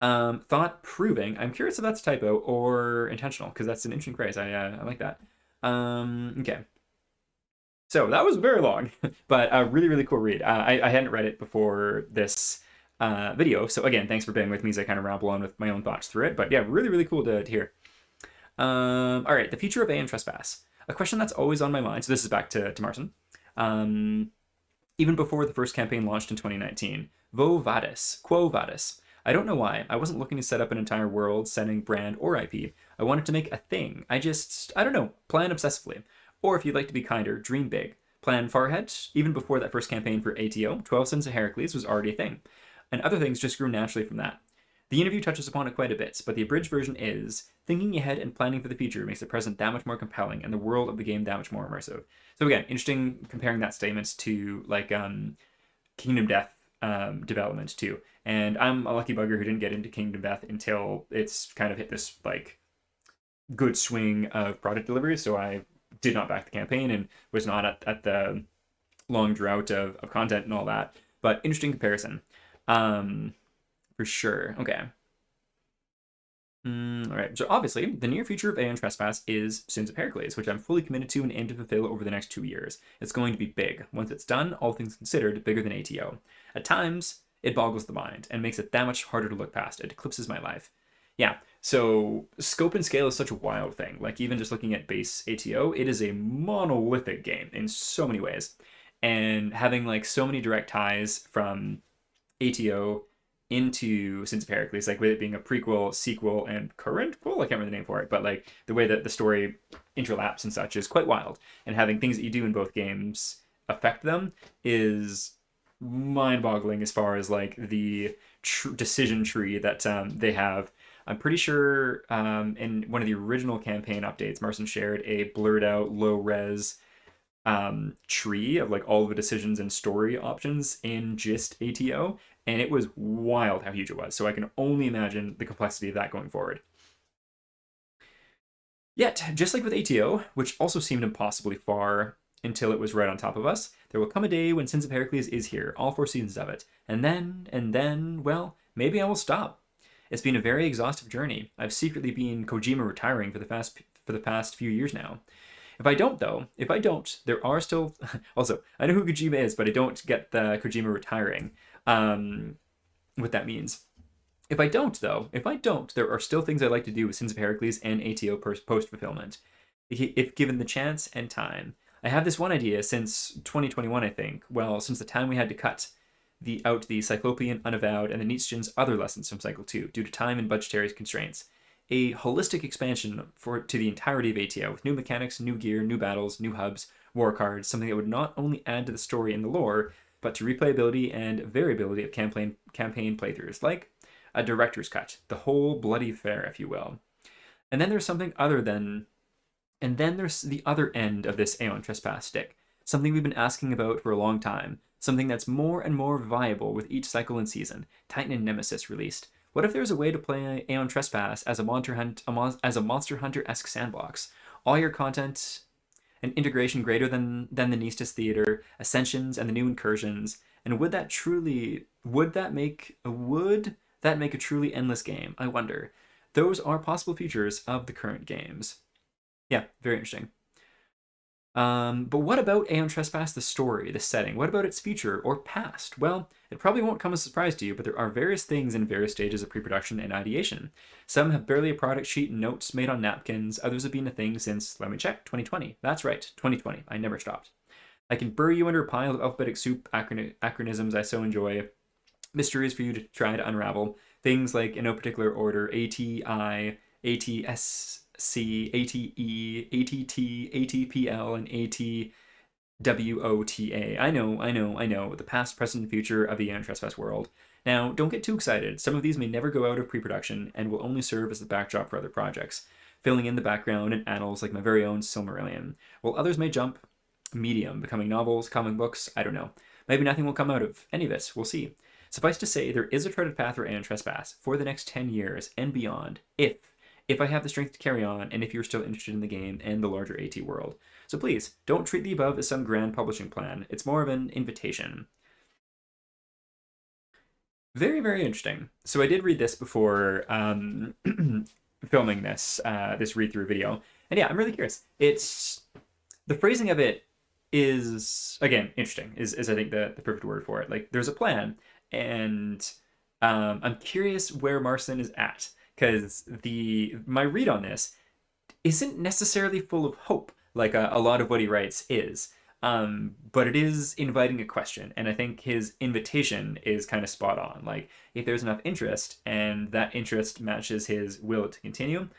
Thought-proving. I'm curious if that's a typo or intentional, because that's an interesting phrase. I like that. Okay. So that was very long, but a really, really cool read. I hadn't read it before this video. So again, thanks for being with me as I kind of ramble on with my own thoughts through it. But yeah, really, really cool to hear. All right, the future of Aeon Trespass. A question that's always on my mind. So this is back to Marcin. Um, Even before the first campaign launched in 2019. Quo vadis. I don't know why. I wasn't looking to set up an entire world, setting, brand, or IP. I wanted to make a thing. I don't know, plan obsessively. Or if you'd like to be kinder, dream big. Plan far ahead. Even before that first campaign for ATO, 12 Sins of Heracles was already a thing. And other things just grew naturally from that. The interview touches upon it quite a bit, but the abridged version is thinking ahead and planning for the future makes the present that much more compelling and the world of the game that much more immersive. So again, interesting comparing that statement to like Kingdom Death development too. And I'm a lucky bugger who didn't get into Kingdom Death until it's kind of hit this like good swing of product delivery. So I did not back the campaign and was not at the long drought of content and all that. But interesting comparison. For sure. Okay. All right. So obviously, the near future of Aeon Trespass is Sins of Heracles, which I'm fully committed to and aim to fulfill over the next 2 years. It's going to be big. Once it's done, all things considered, bigger than ATO. At times, it boggles the mind and makes it that much harder to look past. It eclipses my life. Yeah. So scope and scale is such a wild thing. Like even just looking at base ATO, it is a monolithic game in so many ways, and having like so many direct ties from ATO into Sins of Heracles, like with it being a prequel, sequel, and current quel. I can't remember the name for it, but like the way that the story interlaps and such is quite wild. And having things that you do in both games affect them is mind-boggling as far as like the decision tree that they have. I'm pretty sure in one of the original campaign updates, Marcin shared a blurred out low res tree of like all the decisions and story options in just ATO, and it was wild how huge it was. So I can only imagine the complexity of that going forward. Yet, just like with ATO, which also seemed impossibly far until it was right on top of us, there will come a day when Sins of Heracles is here, all 4 seasons of it. And then, well, maybe I will stop. It's been a very exhaustive journey. I've secretly been Kojima retiring for the past few years now. If I don't, there are still. Also, I know who Kojima is, but I don't get the Kojima retiring. What that means. If I don't, there are still things I'd like to do with Sins of Heracles and ATO post fulfillment, if given the chance and time. I have this one idea since 2021, I think. Well, since the time we had to cut the Cyclopean, Unavowed, and the Nietzsche's other lessons from Cycle 2 due to time and budgetary constraints. A holistic expansion to the entirety of ATO with new mechanics, new gear, new battles, new hubs, war cards, something that would not only add to the story and the lore, but to replayability and variability of campaign playthroughs, like a director's cut, the whole bloody affair, if you will. And then there's something other than, and then there's the other end of this Aeon Trespass stick, something we've been asking about for a long time, something that's more and more viable with each cycle and season. Titan and Nemesis released. What if there's a way to play Aeon Trespass as a Monster Hunter-esque sandbox? All your content and integration greater than the Nistas Theater, Ascensions, and the new incursions. And would that make a truly endless game? I wonder. Those are possible features of the current games. Yeah, very interesting. But what about Aeon Trespass, the story, the setting? What about its future or past? Well, it probably won't come as a surprise to you, but there are various things in various stages of pre-production and ideation. Some have barely a product sheet and notes made on napkins. Others have been a thing since, let me check, 2020. That's right, 2020. I never stopped. I can bury you under a pile of alphabetic soup acronyms I so enjoy. Mysteries for you to try to unravel. Things like, in no particular order, ATI, ATS, ATE, ATT, ATPL, and ATWOTA. I know. The past, present, and future of the Aeon Trespass world. Now, don't get too excited. Some of these may never go out of pre-production and will only serve as the backdrop for other projects, filling in the background and annals like my very own Silmarillion, while others may jump medium, becoming novels, comic books, I don't know. Maybe nothing will come out of any of it. We'll see. Suffice to say, there is a treaded path for Aeon Trespass for the next 10 years and beyond, if I have the strength to carry on, and if you're still interested in the game and the larger AT world. So please, don't treat the above as some grand publishing plan. It's more of an invitation. Very, very interesting. So I did read this before filming this read-through video. And yeah, I'm really curious. The phrasing of it is, again, interesting, is I think the perfect word for it. Like, there's a plan, and I'm curious where Marcin is at, because my read on this isn't necessarily full of hope, like a lot of what he writes is. But it is inviting a question, and I think his invitation is kind of spot on. Like, if there's enough interest, and that interest matches his will to continue,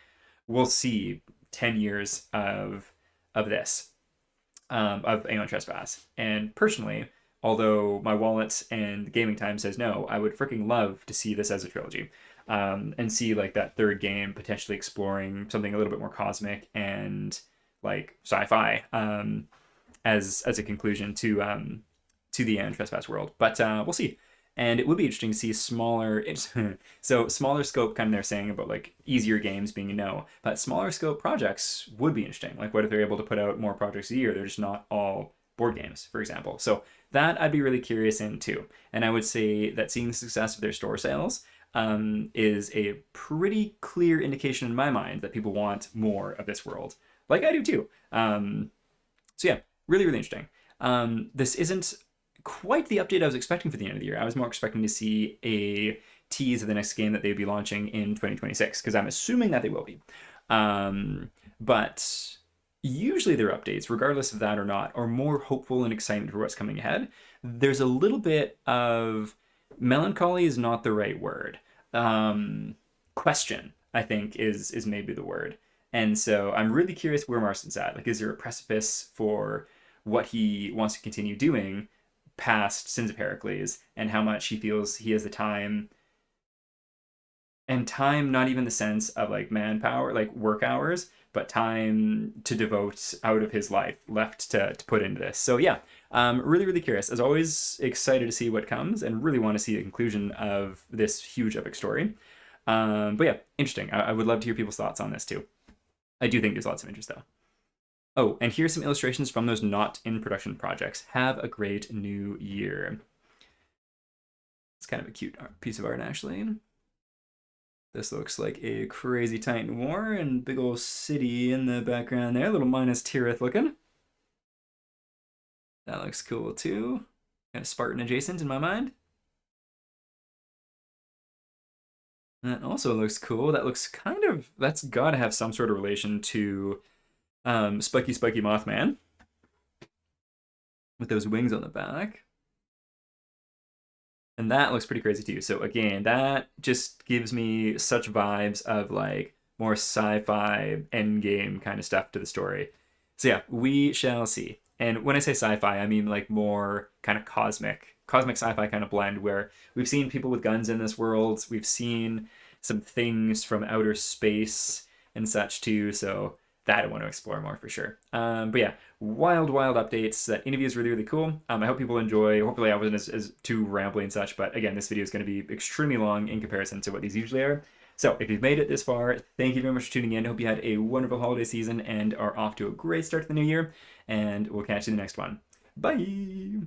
we'll see 10 years of this, of Aeon Trespass. And personally, although my wallet and gaming time says no, I would freaking love to see this as a trilogy, and see like that third game potentially exploring something a little bit more cosmic and like sci-fi, as a conclusion to the Aeon Trespass world. But we'll see. And it would be interesting to see smaller, so smaller scope, kind of they're saying about like easier games being a no, but smaller scope projects would be interesting. Like, what if they're able to put out more projects a year? They're just not all board games, for example. So that I'd be really curious in too. And I would say that seeing the success of their store sales, is a pretty clear indication in my mind that people want more of this world. Like I do too. So yeah, really, really interesting. This isn't quite the update I was expecting for the end of the year. I was more expecting to see a tease of the next game that they'd be launching in 2026, because I'm assuming that they will be. But usually their updates, regardless of that or not, are more hopeful and excitement for what's coming ahead. There's a little bit of melancholy is not the right word. Question, I think, is maybe the word. And so I'm really curious where Marcin's at. Like, is there a precipice for what he wants to continue doing past Sins of Heracles, and how much he feels he has the time, and time not even the sense of like manpower, like work hours, but time to devote out of his life left to put into this. So yeah, really, really curious. As always, excited to see what comes, and really want to see the conclusion of this huge epic story. But yeah, interesting. I would love to hear people's thoughts on this too. I do think there's lots of interest though. Oh, and here's some illustrations from those not in production projects. Have a great new year. It's kind of a cute piece of art, actually. This looks like a crazy Titan war, and big old city in the background there. Little Minas Tirith looking. That looks cool too. Kind of Spartan adjacent in my mind. That also looks cool. That looks kind of, that's gotta have some sort of relation to Spiky Mothman, with those wings on the back. And that looks pretty crazy too. So again, that just gives me such vibes of like more sci-fi endgame kind of stuff to the story. So yeah, we shall see. And when I say sci-fi, I mean like more kind of cosmic sci-fi kind of blend, where we've seen people with guns in this world. We've seen some things from outer space and such too. So that I want to explore more for sure. But yeah, wild updates. That interview is really, really cool. I hope people enjoy. Hopefully I wasn't as too rambly and such, but again, this video is going to be extremely long in comparison to what these usually are. So if you've made it this far, thank you very much for tuning in. Hope you had a wonderful holiday season and are off to a great start to the new year, and we'll catch you in the next one. Bye!